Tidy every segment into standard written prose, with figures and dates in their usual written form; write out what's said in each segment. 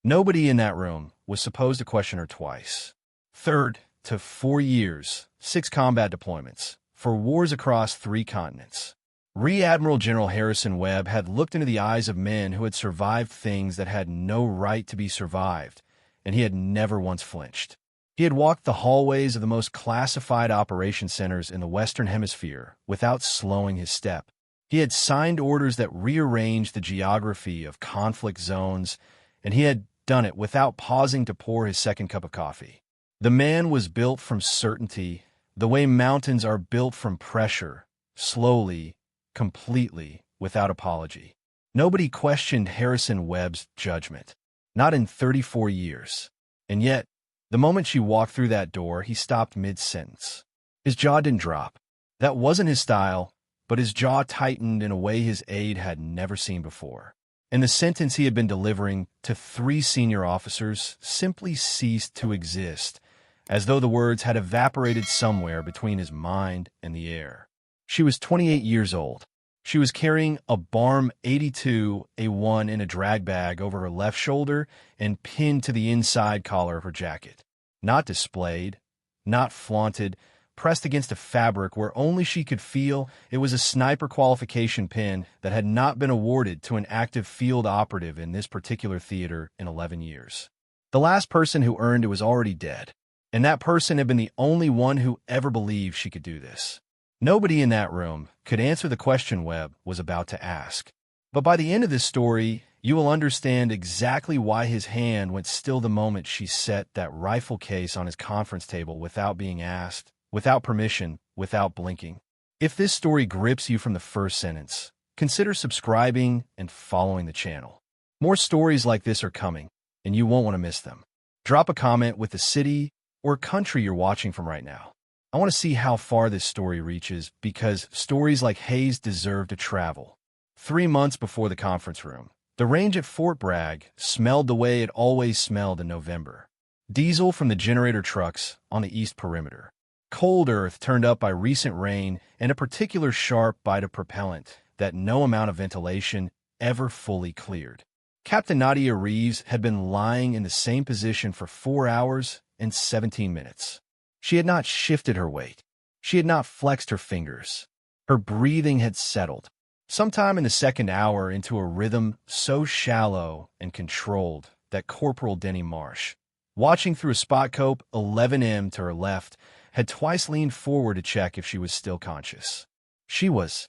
Nobody in that room was supposed to question her twice. Third, to 4 years, 6 combat deployments, for wars across 3 continents. Rear Admiral General Harrison Webb had looked into the eyes of men who had survived things that had no right to be survived, and he had never once flinched. He had walked the hallways of the most classified operation centers in the Western Hemisphere without slowing his step. He had signed orders that rearranged the geography of conflict zones, and he had done it without pausing to pour his second cup of coffee. The man was built from certainty, the way mountains are built from pressure, slowly, completely, without apology. Nobody questioned Harrison Webb's judgment, not in 34 years. And yet, the moment she walked through that door, he stopped mid-sentence. His jaw didn't drop. That wasn't his style, but his jaw tightened in a way his aide had never seen before. And the sentence he had been delivering to 3 senior officers simply ceased to exist, as though the words had evaporated somewhere between his mind and the air. She was 28 years old. She was carrying a M82 A1 in a drag bag over her left shoulder and pinned to the inside collar of her jacket. Not displayed, not flaunted, pressed against a fabric where only she could feel, it was a sniper qualification pin that had not been awarded to an active field operative in this particular theater in 11 years. The last person who earned it was already dead, and that person had been the only one who ever believed she could do this. Nobody in that room could answer the question Webb was about to ask. But by the end of this story, you will understand exactly why his hand went still the moment she set that rifle case on his conference table without being asked, without permission, without blinking. If this story grips you from the first sentence, consider subscribing and following the channel. More stories like this are coming, and you won't want to miss them. Drop a comment with the city or country you're watching from right now. I want to see how far this story reaches because stories like Hayes deserve to travel. 3 months before the conference room, the range at Fort Bragg smelled the way it always smelled in November. Diesel from the generator trucks on the east perimeter. Cold earth turned up by recent rain and a particular sharp bite of propellant that no amount of ventilation ever fully cleared. Captain Nadia Reeves had been lying in the same position for 4 hours and 17 minutes. She had not shifted her weight. She had not flexed her fingers. Her breathing had settled, sometime in the second hour, into a rhythm so shallow and controlled that Corporal Denny Marsh, watching through a spotcope 11M to her left, had twice leaned forward to check if she was still conscious. She was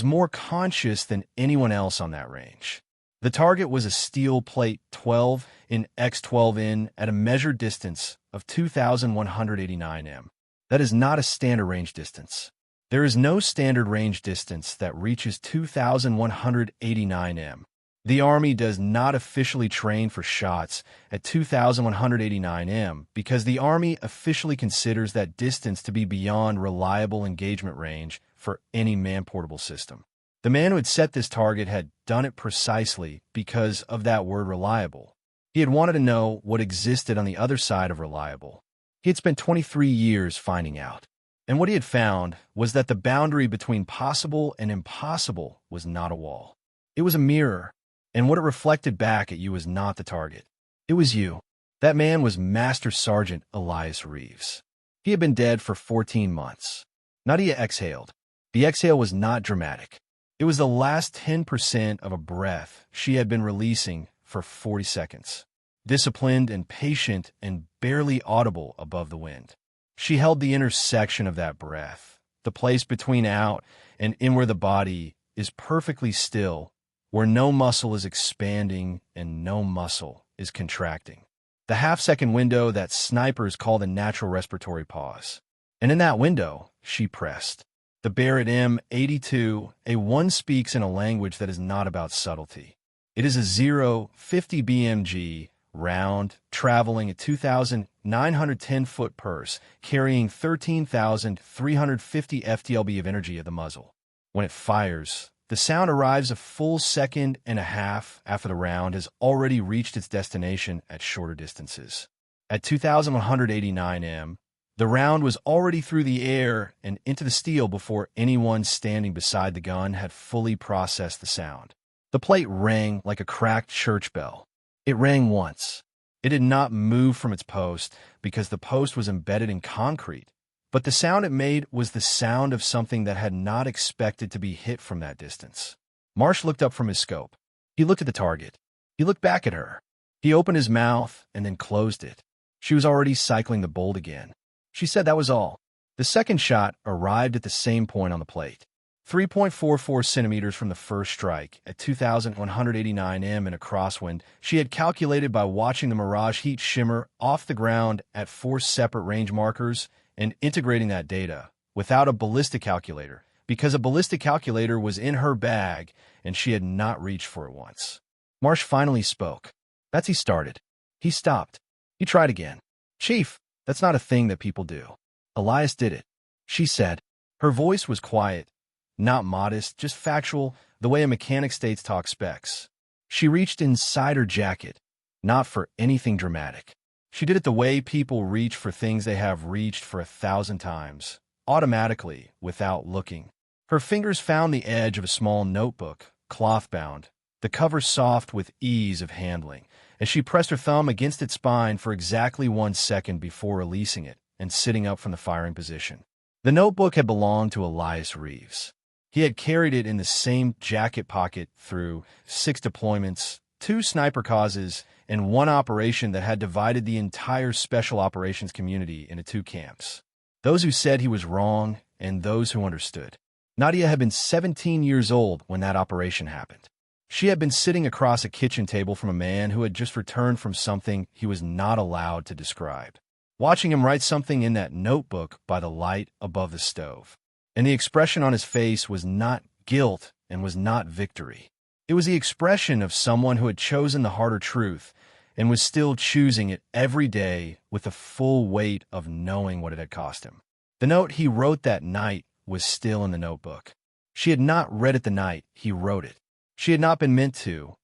more conscious than anyone else on that range. The target was a steel plate 12 in X12N at a measured distance of 2,189 m. That is not a standard range distance. There is no standard range distance that reaches 2,189 m. The Army does not officially train for shots at 2,189 m because the Army officially considers that distance to be beyond reliable engagement range for any man-portable system. The man who had set this target had done it precisely because of that word reliable. He had wanted to know what existed on the other side of reliable. He had spent 23 years finding out. And what he had found was that the boundary between possible and impossible was not a wall. It was a mirror, and what it reflected back at you was not the target. It was you. That man was Master Sergeant Elias Reeves. He had been dead for 14 months. Nadia exhaled. The exhale was not dramatic. It was the last 10% of a breath she had been releasing for 40 seconds, disciplined and patient and barely audible above the wind. She held the intersection of that breath, the place between out and in where the body is perfectly still, where no muscle is expanding and no muscle is contracting. The half-second window that snipers call the natural respiratory pause. And in that window, she pressed. The Barrett M82 A1 speaks in a language that is not about subtlety. It is a 0.50 BMG, round, traveling at 2,910 foot pulse, carrying 13,350 FTLB of energy at the muzzle. When it fires, the sound arrives a full second and a half after the round has already reached its destination at shorter distances. At 2,189 m, the round was already through the air and into the steel before anyone standing beside the gun had fully processed the sound. The plate rang like a cracked church bell. It rang once. It did not move from its post because the post was embedded in concrete, but the sound it made was the sound of something that had not expected to be hit from that distance. Marsh looked up from his scope. He looked at the target. He looked back at her. He opened his mouth and then closed it. She was already cycling the bolt again. She said that was all. The second shot arrived at the same point on the plate. 3.44 centimeters from the first strike, at 2,189 m in a crosswind, she had calculated by watching the Mirage heat shimmer off the ground at 4 separate range markers and integrating that data without a ballistic calculator, because a ballistic calculator was in her bag and she had not reached for it once. Marsh finally spoke. Betsy started. He stopped. He tried again. "Chief, that's not a thing that people do." "Elias did it," she said. Her voice was quiet, not modest, just factual, the way a mechanic states talk specs. She reached inside her jacket, not for anything dramatic. She did it the way people reach for things they have reached for 1,000 times, automatically, without looking. Her fingers found the edge of a small notebook, cloth-bound, the cover soft with ease of handling, and she pressed her thumb against its spine for exactly 1 second before releasing it and sitting up from the firing position. The notebook had belonged to Elias Reeves. He had carried it in the same jacket pocket through 6 deployments, 2 sniper causes, and 1 operation that had divided the entire special operations community into 2 camps. Those who said he was wrong and those who understood. Nadia had been 17 years old when that operation happened. She had been sitting across a kitchen table from a man who had just returned from something he was not allowed to describe, watching him write something in that notebook by the light above the stove. And the expression on his face was not guilt and was not victory. It was the expression of someone who had chosen the harder truth and was still choosing it every day with the full weight of knowing what it had cost him. The note he wrote that night was still in the notebook. She had not read it the night he wrote it. She had not been meant to,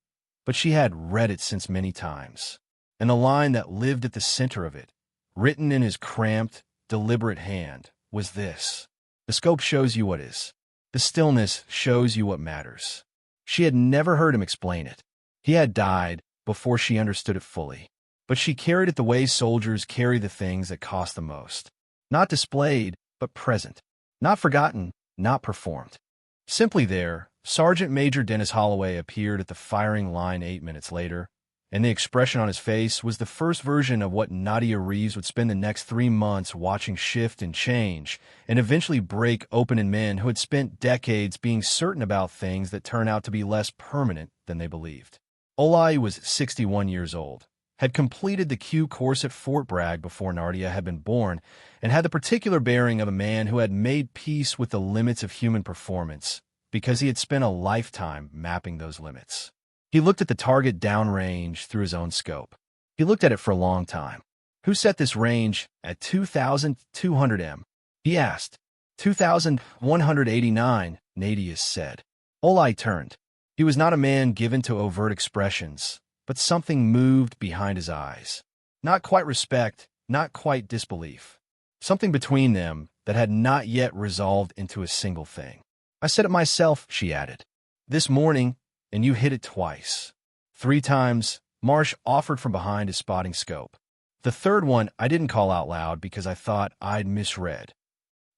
but she had read it since many times. And the line that lived at the center of it, written in his cramped, deliberate hand, was this: "The scope shows you what is. The stillness shows you what matters." She had never heard him explain it. He had died before she understood it fully. But she carried it the way soldiers carry the things that cost the most. Not displayed, but present. Not forgotten, not performed. Simply there, Sergeant Major Dennis Holloway appeared at the firing line 8 minutes later, and the expression on his face was the first version of what Nadia Reeves would spend the next 3 months watching shift and change, and eventually break open in men who had spent decades being certain about things that turn out to be less permanent than they believed. Olai was 61 years old, had completed the Q course at Fort Bragg before Nadia had been born, and had the particular bearing of a man who had made peace with the limits of human performance because he had spent a lifetime mapping those limits. He looked at the target downrange through his own scope. He looked at it for a long time. "Who set this range at 2,200 m?" he asked. 2,189, Nadia said. Olai turned. He was not a man given to overt expressions, but something moved behind his eyes. Not quite respect, not quite disbelief. Something between them that had not yet resolved into a single thing. "I said it myself," she added. "This morning, and you hit it twice." 3 times, Marsh offered from behind his spotting scope. The third one I didn't call out loud because I thought I'd misread.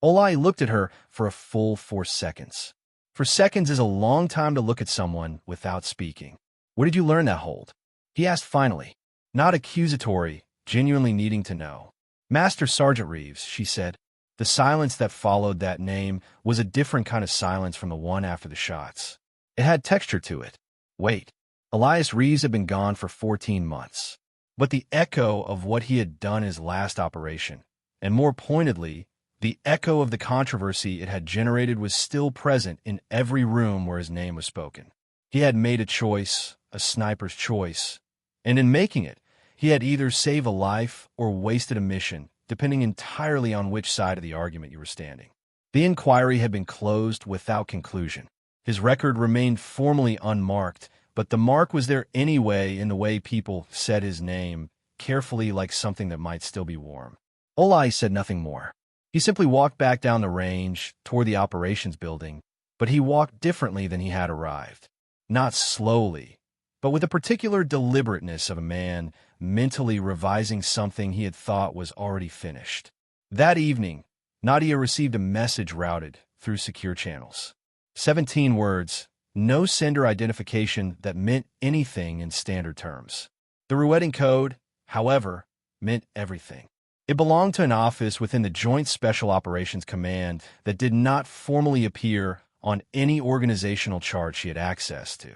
Olai looked at her for a full 4 seconds. 4 seconds is a long time to look at someone without speaking. "Where did you learn that hold?" he asked finally, not accusatory, genuinely needing to know. "Master Sergeant Reeves," she said. The silence that followed that name was a different kind of silence from the one after the shots. It had texture to it. Wait, Elias Reeves had been gone for 14 months. But the echo of what he had done his last operation, and more pointedly, the echo of the controversy it had generated, was still present in every room where his name was spoken. He had made a choice, a sniper's choice, and in making it, he had either saved a life or wasted a mission, depending entirely on which side of the argument you were standing. The inquiry had been closed without conclusion. His record remained formally unmarked, but the mark was there anyway in the way people said his name, carefully, like something that might still be warm. Olai said nothing more. He simply walked back down the range, toward the operations building, but he walked differently than he had arrived. Not slowly, but with the particular deliberateness of a man mentally revising something he had thought was already finished. That evening, Nadia received a message routed through secure channels. 17 words, no sender identification that meant anything in standard terms. The routing code, however, meant everything. It belonged to an office within the Joint Special Operations Command that did not formally appear on any organizational chart she had access to.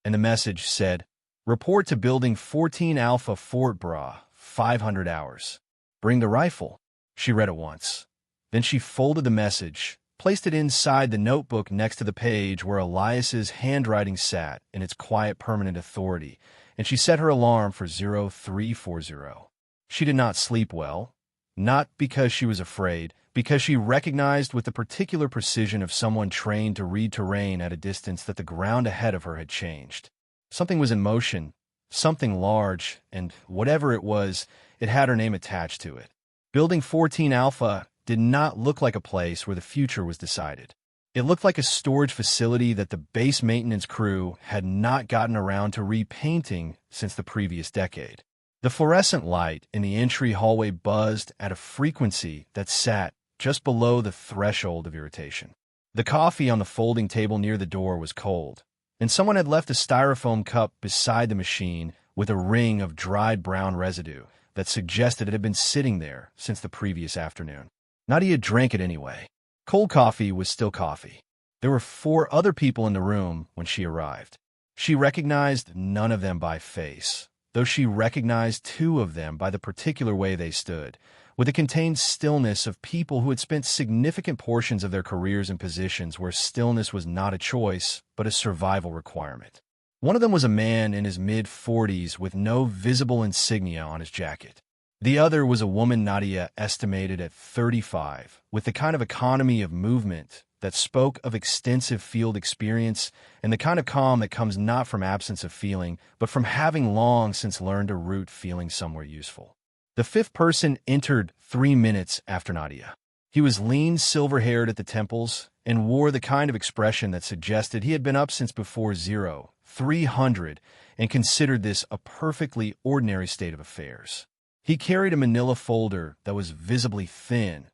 And the message said, report to Building 14 Alpha Fort Bra, 500 hours. Bring the rifle. She read it once. Then she folded the message, placed it inside the notebook next to the page where Elias's handwriting sat in its quiet permanent authority, and she set her alarm for 0340. She did not sleep well, not because she was afraid, because she recognized with the particular precision of someone trained to read terrain at a distance that the ground ahead of her had changed. Something was in motion, something large, and whatever it was, it had her name attached to it. Building 14 Alpha did not look like a place where the future was decided. It looked like a storage facility that the base maintenance crew had not gotten around to repainting since the previous decade. The fluorescent light in the entry hallway buzzed at a frequency that sat just below the threshold of irritation. The coffee on the folding table near the door was cold, and someone had left a styrofoam cup beside the machine with a ring of dried brown residue that suggested it had been sitting there since the previous afternoon. Nadia drank it anyway. Cold coffee was still coffee. There were 4 other people in the room when she arrived. She recognized none of them by face, though she recognized 2 of them by the particular way they stood, with the contained stillness of people who had spent significant portions of their careers in positions where stillness was not a choice, but a survival requirement. One of them was a man in his mid-40s with no visible insignia on his jacket. The other was a woman Nadia estimated at 35, with the kind of economy of movement that spoke of extensive field experience and the kind of calm that comes not from absence of feeling, but from having long since learned to root feeling somewhere useful. The 5th person entered 3 minutes after Nadia. He was lean, silver-haired at the temples, and wore the kind of expression that suggested he had been up since before 0300 and considered this a perfectly ordinary state of affairs. He carried a manila folder that was visibly thin,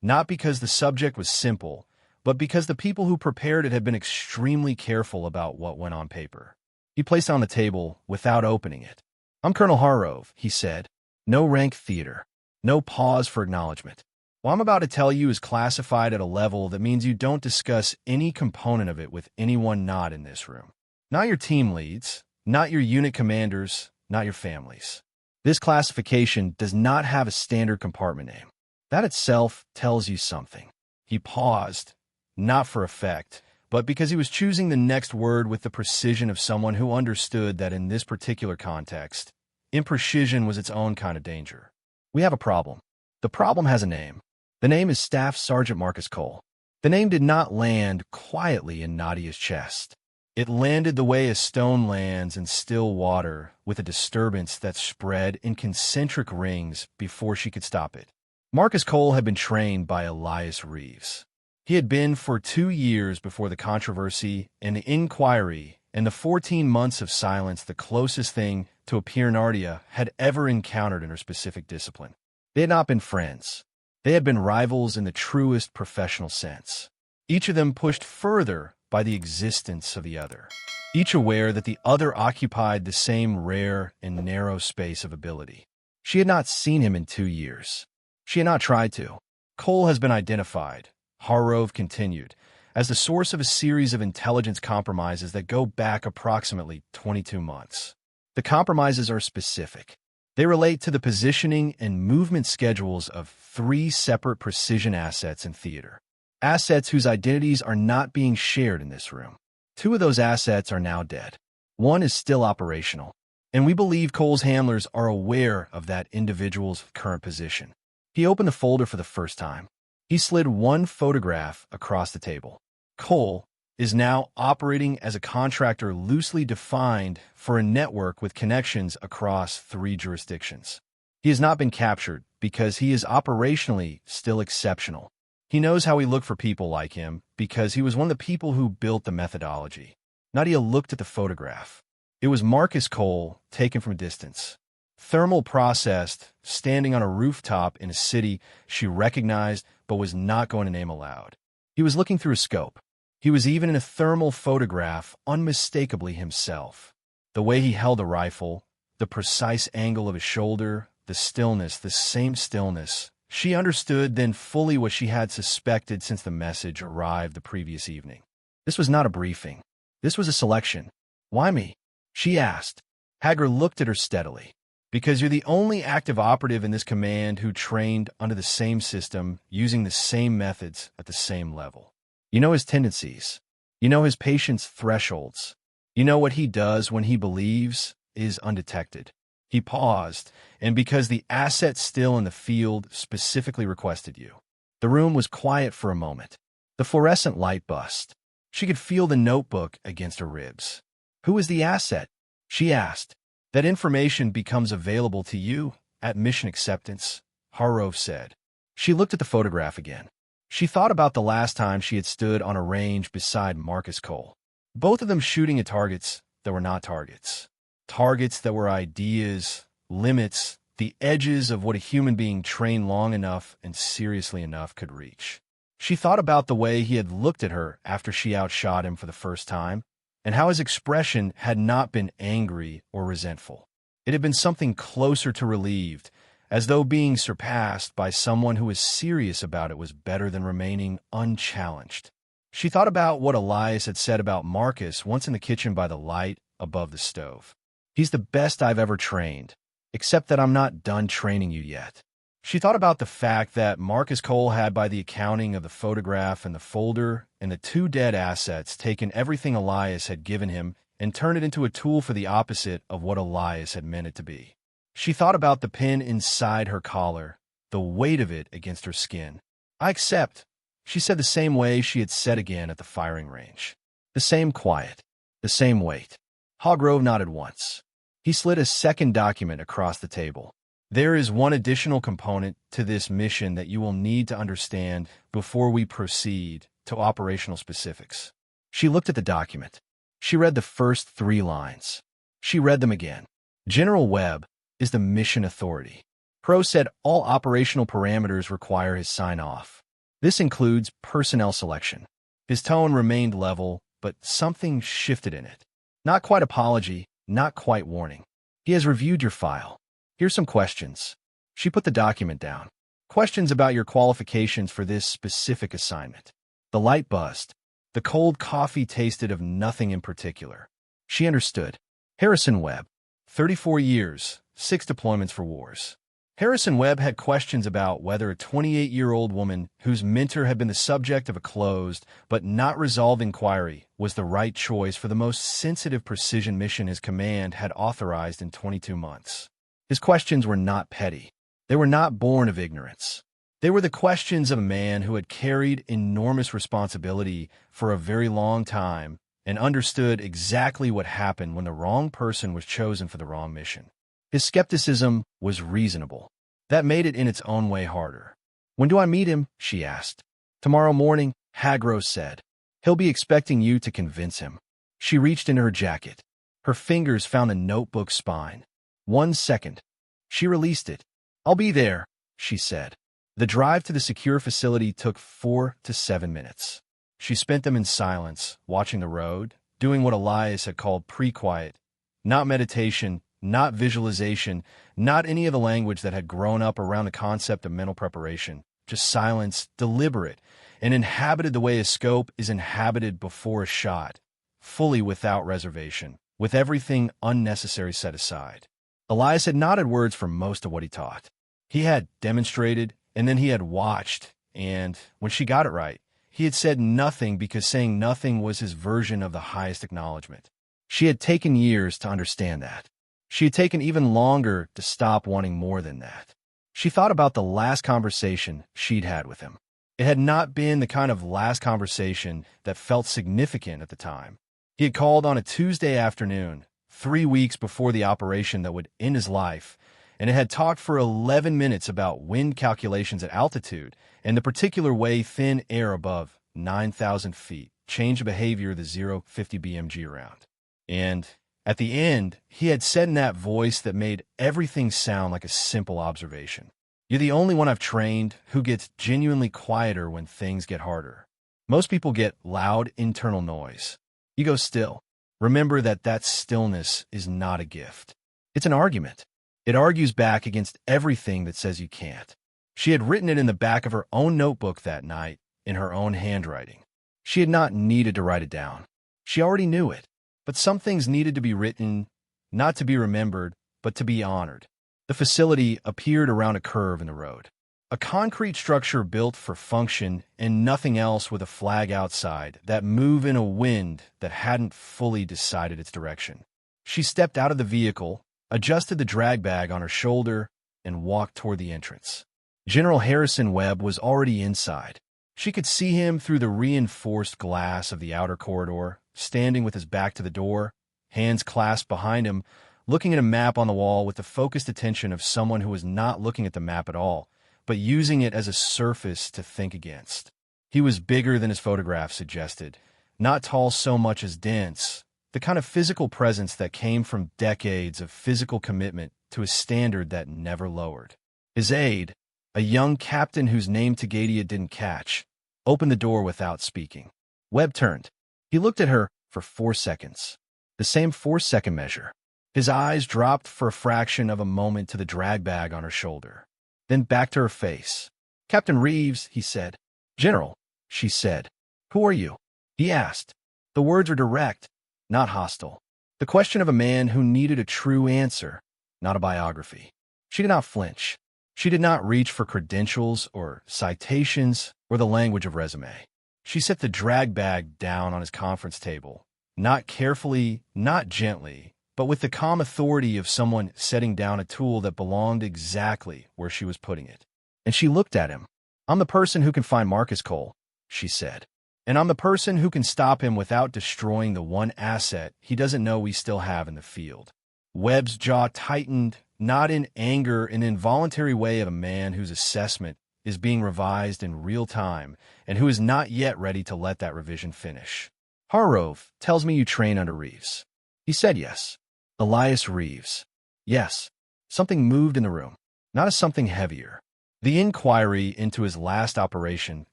not because the subject was simple, but because the people who prepared it had been extremely careful about what went on paper. He placed it on the table without opening it. I'm Colonel Harrove, he said. No rank theater. No pause for acknowledgement. What I'm about to tell you is classified at a level that means you don't discuss any component of it with anyone not in this room. Not your team leads, not your unit commanders, not your families. This classification does not have a standard compartment name. That itself tells you something. He paused, not for effect, but because he was choosing the next word with the precision of someone who understood that in this particular context, imprecision was its own kind of danger. We have a problem. The problem has a name. The name is Staff Sergeant Marcus Cole. The name did not land quietly in Nadia's chest. It landed the way a stone lands in still water, with a disturbance that spread in concentric rings before she could stop it. Marcus Cole had been trained by Elias Reeves. He had been for 2 years before the controversy and the inquiry and the 14 months of silence the closest thing to a peer Nadia had ever encountered in her specific discipline. They had not been friends. They had been rivals in the truest professional sense. Each of them pushed further by the existence of the other, each aware that the other occupied the same rare and narrow space of ability. She had not seen him in 2 years. She had not tried to. Cole has been identified, Harrove continued, as the source of a series of intelligence compromises that go back approximately 22 months. The compromises are specific. They relate to the positioning and movement schedules of 3 separate precision assets in theater. Assets whose identities are not being shared in this room. 2 of those assets are now dead. 1 is still operational, and we believe Cole's handlers are aware of that individual's current position. He opened the folder for the first time. He slid 1 photograph across the table. Cole is now operating as a contractor loosely defined for a network with connections across 3 jurisdictions. He has not been captured because he is operationally still exceptional. He knows how we look for people like him because he was one of the people who built the methodology. Nadia looked at the photograph. It was Marcus Cole, taken from a distance. Thermal processed, standing on a rooftop in a city she recognized but was not going to name aloud. He was looking through a scope. He was even in a thermal photograph, unmistakably himself. The way he held a rifle, the precise angle of his shoulder, the stillness, the same stillness. She understood then fully what she had suspected since the message arrived the previous evening. This was not a briefing. This was a selection. Why me? She asked. Hager looked at her steadily. Because you're the only active operative in this command who trained under the same system, using the same methods at the same level. You know his tendencies. You know his patience thresholds. You know what he does when he believes is undetected. He paused, and because the asset still in the field specifically requested you. The room was quiet for a moment. The fluorescent light bust. She could feel the notebook against her ribs. Who is the asset? She asked. That information becomes available to you at mission acceptance, Harrove said. She looked at the photograph again. She thought about the last time she had stood on a range beside Marcus Cole. Both of them shooting at targets that were not targets. Targets that were ideas, limits, the edges of what a human being trained long enough and seriously enough could reach. She thought about the way he had looked at her after she outshot him for the first time, and how his expression had not been angry or resentful. It had been something closer to relieved, as though being surpassed by someone who was serious about it was better than remaining unchallenged. She thought about what Elias had said about Marcus once in the kitchen by the light above the stove. He's the best I've ever trained, except that I'm not done training you yet. She thought about the fact that Marcus Cole had, by the accounting of the photograph and the folder and the 2 dead assets, taken everything Elias had given him and turned it into a tool for the opposite of what Elias had meant it to be. She thought about the pin inside her collar, the weight of it against her skin. I accept, she said the same way she had said again at the firing range. The same quiet, the same weight. Hargrove nodded once. He slid a second document across the table. There is one additional component to this mission that you will need to understand before we proceed to operational specifics. She looked at the document. She read the first 3 lines. She read them again. General Webb is the mission authority. Pro said all operational parameters require his sign-off. This includes personnel selection. His tone remained level, but something shifted in it. Not quite apology, not quite warning. He has reviewed your file. Here's some questions. She put the document down. Questions about your qualifications for this specific assignment. The light buzzed. The cold coffee tasted of nothing in particular. She understood. Harrison Webb, 34 years, 6 deployments for wars. Harrison Webb had questions about whether a 28-year-old woman whose mentor had been the subject of a closed but not resolved inquiry was the right choice for the most sensitive precision mission his command had authorized in 22 months. His questions were not petty. They were not born of ignorance. They were the questions of a man who had carried enormous responsibility for a very long time and understood exactly what happened when the wrong person was chosen for the wrong mission. His skepticism was reasonable. That made it in its own way harder. When do I meet him? She asked. Tomorrow morning, Hagros said. He'll be expecting you to convince him. She reached into her jacket. Her fingers found the notebook spine. 1 second. She released it. I'll be there, she said. The drive to the secure facility took 4 to 7 minutes. She spent them in silence, watching the road, doing what Elias had called pre-quiet. Not meditation, not visualization, not any of the language that had grown up around the concept of mental preparation. Just silence, deliberate, and inhabited the way a scope is inhabited before a shot, fully without reservation, with everything unnecessary set aside. Elias had nodded words for most of what he taught. He had demonstrated, and then he had watched, and when she got it right, he had said nothing because saying nothing was his version of the highest acknowledgement. She had taken years to understand that. She had taken even longer to stop wanting more than that. She thought about the last conversation she'd had with him. It had not been the kind of last conversation that felt significant at the time. He had called on a Tuesday afternoon, 3 weeks before the operation that would end his life, and it had talked for 11 minutes about wind calculations at altitude and the particular way thin air above 9,000 feet changed the behavior of the 050 BMG round. And At the end, he had said in that voice that made everything sound like a simple observation. You're the only one I've trained who gets genuinely quieter when things get harder. Most people get loud internal noise. You go still. Remember that stillness is not a gift. It's an argument. It argues back against everything that says you can't. She had written it in the back of her own notebook that night, in her own handwriting. She had not needed to write it down. She already knew it. But some things needed to be written, not to be remembered, but to be honored. The facility appeared around a curve in the road. A concrete structure built for function and nothing else, with a flag outside that moved in a wind that hadn't fully decided its direction. She stepped out of the vehicle, adjusted the drag bag on her shoulder, and walked toward the entrance. General Harrison Webb was already inside. She could see him through the reinforced glass of the outer corridor, standing with his back to the door, hands clasped behind him, looking at a map on the wall with the focused attention of someone who was not looking at the map at all, but using it as a surface to think against. He was bigger than his photograph suggested, not tall so much as dense, the kind of physical presence that came from decades of physical commitment to a standard that never lowered. His aide, a young captain whose name Tagadia didn't catch, opened the door without speaking. Webb turned. He looked at her for 4 seconds, the same 4-second measure. His eyes dropped for a fraction of a moment to the drag bag on her shoulder, then back to her face. "Captain Reeves," he said. "General," she said. "Who are you?" he asked. The words were direct, not hostile. The question of a man who needed a true answer, not a biography. She did not flinch. She did not reach for credentials or citations or the language of resume. She set the drag bag down on his conference table, not carefully, not gently, but with the calm authority of someone setting down a tool that belonged exactly where she was putting it. And she looked at him. "I'm the person who can find Marcus Cole," she said. "And I'm the person who can stop him without destroying the one asset he doesn't know we still have in the field." Webb's jaw tightened, not in anger, an involuntary way of a man whose assessment is being revised in real time and who is not yet ready to let that revision finish. "Harrove tells me you train under Reeves." He said yes. Elias Reeves. Yes. Something moved in the room, not as something heavier. The inquiry into his last operation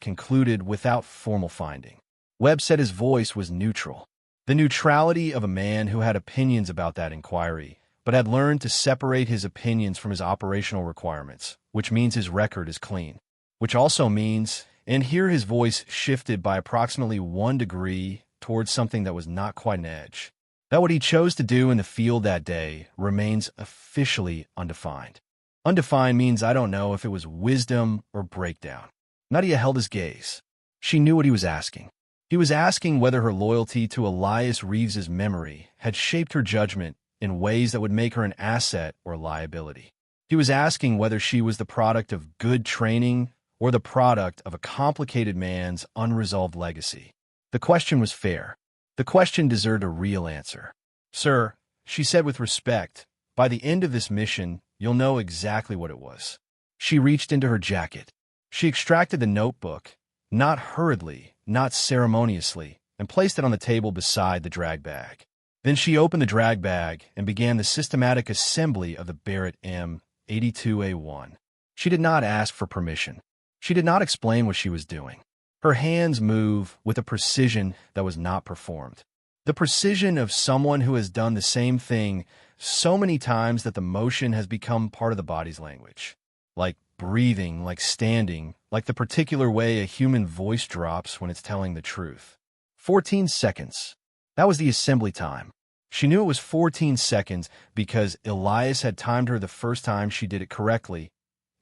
concluded without formal finding. Webb said his voice was neutral. The neutrality of a man who had opinions about that inquiry, but had learned to separate his opinions from his operational requirements, which means his record is clean. Which also means, and here his voice shifted by approximately 1 degree towards something that was not quite an edge, that what he chose to do in the field that day remains officially undefined. Undefined means I don't know if it was wisdom or breakdown. Nadia held his gaze. She knew what he was asking. He was asking whether her loyalty to Elias Reeves's memory had shaped her judgment in ways that would make her an asset or liability. He was asking whether she was the product of good training or the product of a complicated man's unresolved legacy. The question was fair. The question deserved a real answer. "Sir," she said with respect, "by the end of this mission, you'll know exactly what it was." She reached into her jacket. She extracted the notebook, not hurriedly, not ceremoniously, and placed it on the table beside the drag bag. Then she opened the drag bag and began the systematic assembly of the Barrett M82A1. She did not ask for permission. She did not explain what she was doing. Her hands moved with a precision that was not performed. The precision of someone who has done the same thing so many times that the motion has become part of the body's language. Like breathing, like standing, like the particular way a human voice drops when it's telling the truth. 14 seconds. That was the assembly time. She knew it was 14 seconds because Elias had timed her the first time she did it correctly,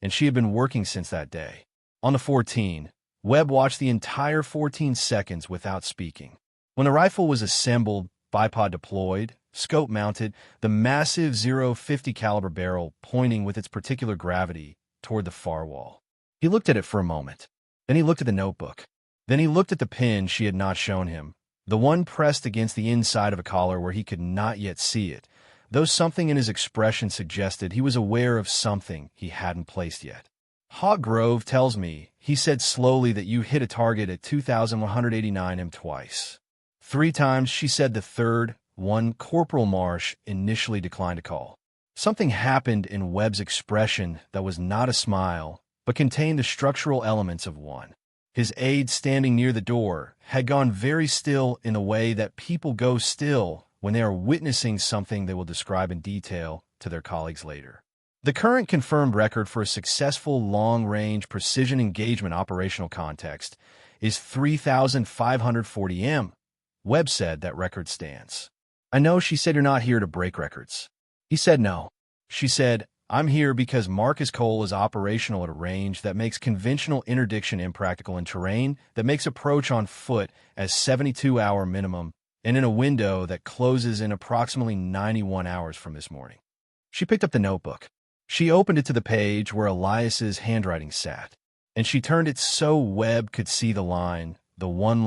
and she had been working since that day. On the 14, Webb watched the entire 14 seconds without speaking. When the rifle was assembled, bipod deployed, scope mounted, the massive .050 caliber barrel pointing with its particular gravity toward the far wall. He looked at it for a moment. Then he looked at the notebook. Then he looked at the pin she had not shown him, the one pressed against the inside of a collar where he could not yet see it, though something in his expression suggested he was aware of something he hadn't placed yet. "Hog Grove tells me," he said slowly, "that you hit a target at 2,189 m twice." 3 times, she said. The third one Corporal Marsh initially declined to call. Something happened in Webb's expression that was not a smile, but contained the structural elements of one. His aide standing near the door had gone very still in the way that people go still when they are witnessing something they will describe in detail to their colleagues later. The current confirmed record for a successful long-range precision engagement operational context is 3,540 m. Webb said that record stands. I know, she said, you're not here to break records. He said no. She said, I'm here because Marcus Cole is operational at a range that makes conventional interdiction impractical in terrain that makes approach on foot as 72-hour minimum and in a window that closes in approximately 91 hours from this morning. She picked up the notebook. She opened it to the page where Elias's handwriting sat, and she turned it so Webb could see the line, the one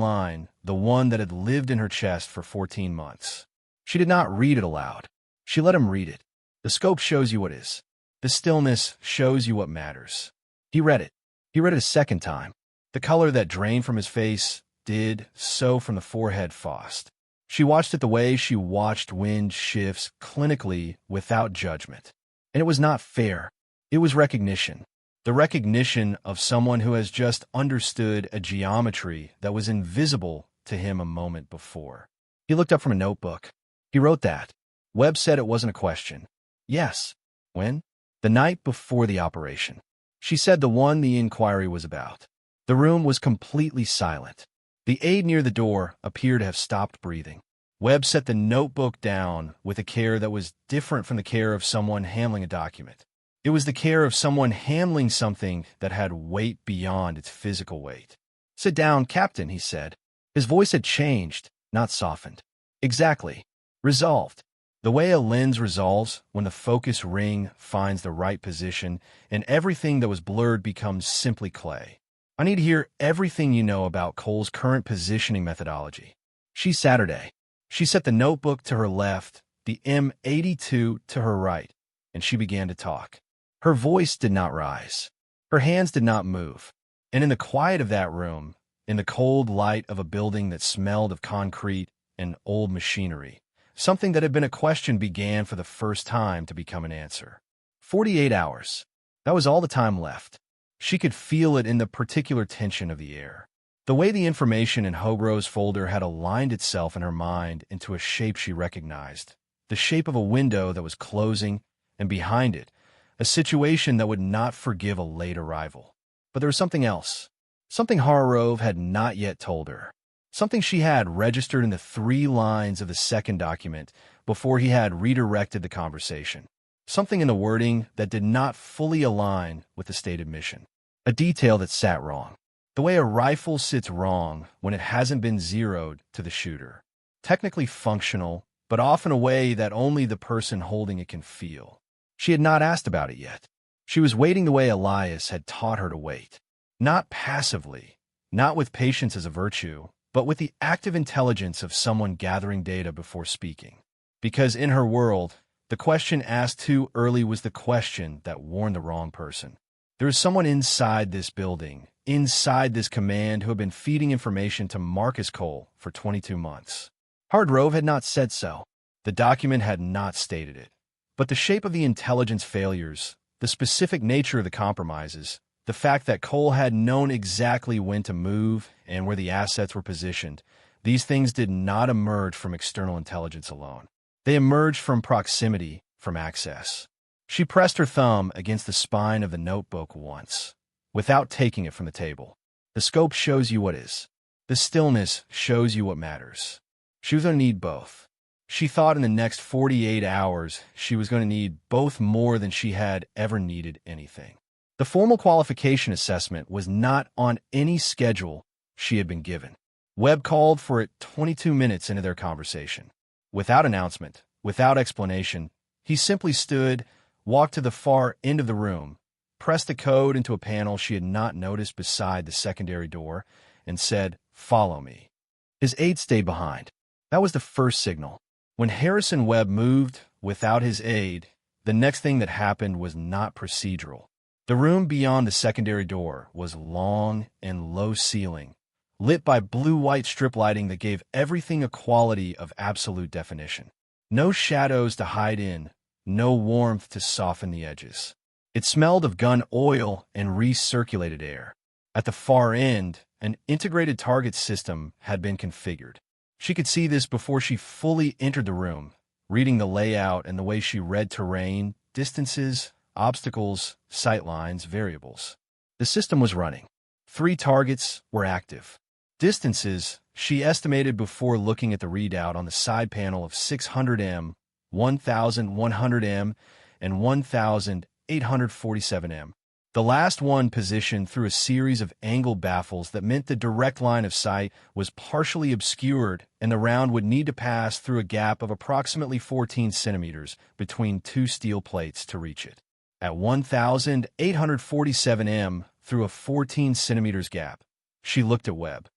that had lived in her chest for 14 months. She did not read it aloud. She let him read it. The scope shows you what is. The stillness shows you what matters. He read it. He read it a second time. The color that drained from his face did so from the forehead fast. She watched it the way she watched wind shifts clinically without judgment. And it was not fair. It was recognition. The recognition of someone who has just understood a geometry that was invisible to him a moment before. He looked up from a notebook. He wrote that. Webb said it wasn't a question. Yes. When? The night before the operation. She said the one the inquiry was about. The room was completely silent. The aide near the door appeared to have stopped breathing. Webb set the notebook down with a care that was different from the care of someone handling a document. It was the care of someone handling something that had weight beyond its physical weight. Sit down, Captain, he said. His voice had changed, not softened. Exactly. Resolved. The way a lens resolves when the focus ring finds the right position and everything that was blurred becomes simply clay. I need to hear everything you know about Cole's current positioning methodology. She's Saturday. She set the notebook to her left, the M82 to her right, and she began to talk. Her voice did not rise. Her hands did not move. And in the quiet of that room, in the cold light of a building that smelled of concrete and old machinery, something that had been a question began for the first time to become an answer. 48 hours. That was all the time left. She could feel it in the particular tension of the air. The way the information in Hogro's folder had aligned itself in her mind into a shape she recognized. The shape of a window that was closing, and behind it, a situation that would not forgive a late arrival. But there was something else. Something Harrove had not yet told her. Something she had registered in the 3 lines of the second document before he had redirected the conversation. Something in the wording that did not fully align with the stated mission. A detail that sat wrong. The way a rifle sits wrong when it hasn't been zeroed to the shooter. Technically functional, but often a way that only the person holding it can feel. She had not asked about it yet. She was waiting the way Elias had taught her to wait. Not passively, not with patience as a virtue, but with the active intelligence of someone gathering data before speaking. Because in her world, the question asked too early was the question that warned the wrong person. There is someone inside this building, inside this command, who had been feeding information to Marcus Cole for 22 months. Hargrove had not said so. The document had not stated it. But the shape of the intelligence failures, the specific nature of the compromises, the fact that Cole had known exactly when to move and where the assets were positioned, these things did not emerge from external intelligence alone. They emerged from proximity, from access. She pressed her thumb against the spine of the notebook once, without taking it from the table. The scope shows you what is. The stillness shows you what matters. She was going to need both. She thought in the next 48 hours she was going to need both more than she had ever needed anything. The formal qualification assessment was not on any schedule she had been given. Webb called for it 22 minutes into their conversation. Without announcement, without explanation, he simply stood, walked to the far end of the room, pressed the code into a panel she had not noticed beside the secondary door, and said, "Follow me." His aide stayed behind. That was the first signal. When Harrison Webb moved without his aide, the next thing that happened was not procedural. The room beyond the secondary door was long and low-ceiling, lit by blue-white strip lighting that gave everything a quality of absolute definition. No shadows to hide in, no warmth to soften the edges. It smelled of gun oil and recirculated air. At the far end, an integrated target system had been configured. She could see this before she fully entered the room, reading the layout and the way she read terrain, distances, obstacles, sightlines, variables. The system was running. 3 targets were active. Distances, she estimated before looking at the readout on the side panel of 600 m, 1,100 m, and 1,847 m. The last one positioned through a series of angle baffles that meant the direct line of sight was partially obscured and the round would need to pass through a gap of approximately 14 centimeters between 2 steel plates to reach it. At 1,847 m, through a 14 centimeters gap, she looked at Webb.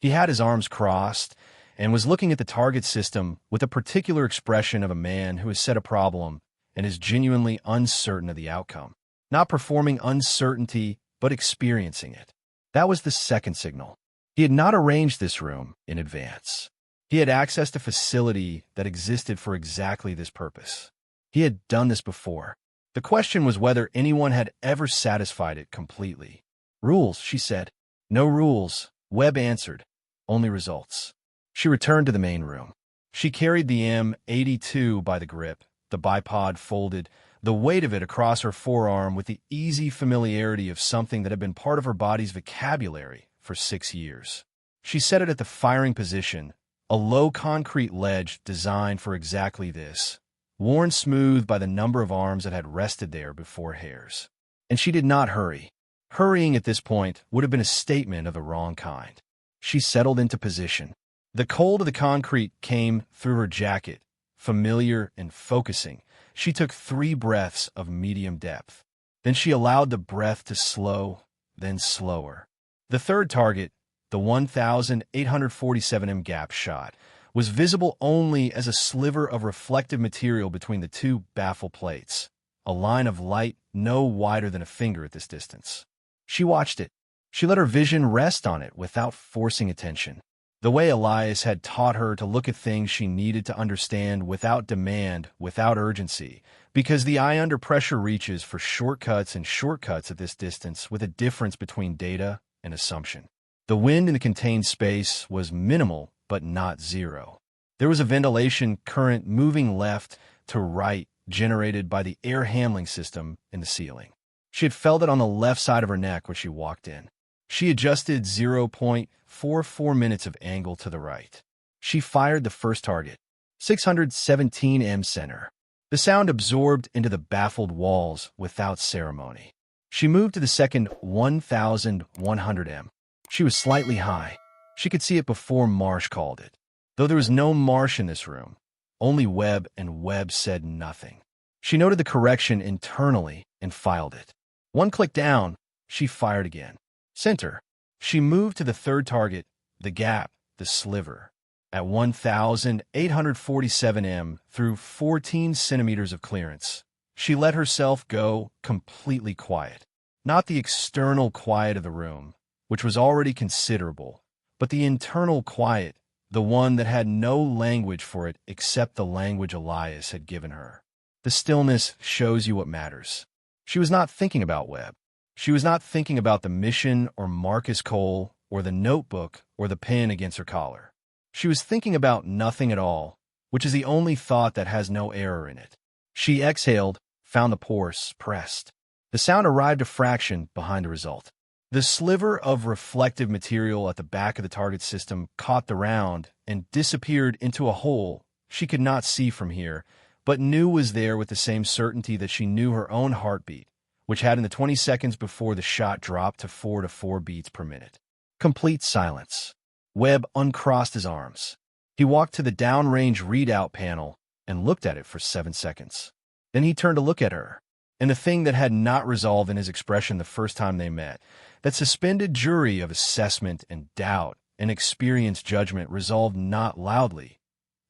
He had his arms crossed and was looking at the target system with a particular expression of a man who has set a problem and is genuinely uncertain of the outcome. Not performing uncertainty, but experiencing it. That was the second signal. He had not arranged this room in advance. He had accessed a facility that existed for exactly this purpose. He had done this before. The question was whether anyone had ever satisfied it completely. Rules, she said. No rules, Webb answered. Only results. She returned to the main room. She carried the M82 by the grip, the bipod folded, the weight of it across her forearm with the easy familiarity of something that had been part of her body's vocabulary for 6 years. She set it at the firing position, a low concrete ledge designed for exactly this, worn smooth by the number of arms that had rested there before hairs. And she did not hurry. Hurrying at this point would have been a statement of the wrong kind. She settled into position. The cold of the concrete came through her jacket, familiar and focusing. She took 3 breaths of medium depth. Then she allowed the breath to slow, then slower. The third target, the 1,847 m gap shot, was visible only as a sliver of reflective material between the 2 baffle plates, a line of light no wider than a finger at this distance. She watched it. She let her vision rest on it without forcing attention. The way Elias had taught her to look at things she needed to understand without demand, without urgency, because the eye under pressure reaches for shortcuts and shortcuts at this distance with a difference between data and assumption. The wind in the contained space was minimal, but not zero. There was a ventilation current moving left to right, generated by the air handling system in the ceiling. She had felt it on the left side of her neck when she walked in. She adjusted 0.44 minutes of angle to the right. She fired the first target, 617 m center. The sound absorbed into the baffled walls without ceremony. She moved to the second 1,100 m. She was slightly high. She could see it before Marsh called it. Though there was no Marsh in this room, only Webb, and Webb said nothing. She noted the correction internally and filed it. 1 click down, she fired again. Center. She moved to the third target, the gap, the sliver. At 1,847 m through 14 centimeters of clearance, she let herself go completely quiet. Not the external quiet of the room, which was already considerable, but the internal quiet, the one that had no language for it except the language Elias had given her. The stillness shows you what matters. She was not thinking about Webb. She was not thinking about the mission or Marcus Cole or the notebook or the pen against her collar. She was thinking about nothing at all, which is the only thought that has no error in it. She exhaled, found the pores pressed. The sound arrived a fraction behind the result. The sliver of reflective material at the back of the target system caught the round and disappeared into a hole she could not see from here, but knew was there with the same certainty that she knew her own heartbeat, which had in the 20 seconds before the shot dropped to 4 to 4 beats per minute. Complete silence. Webb uncrossed his arms. He walked to the downrange readout panel and looked at it for 7 seconds. Then he turned to look at her, and the thing that had not resolved in his expression the first time they met, that suspended jury of assessment and doubt and experienced judgment, resolved not loudly,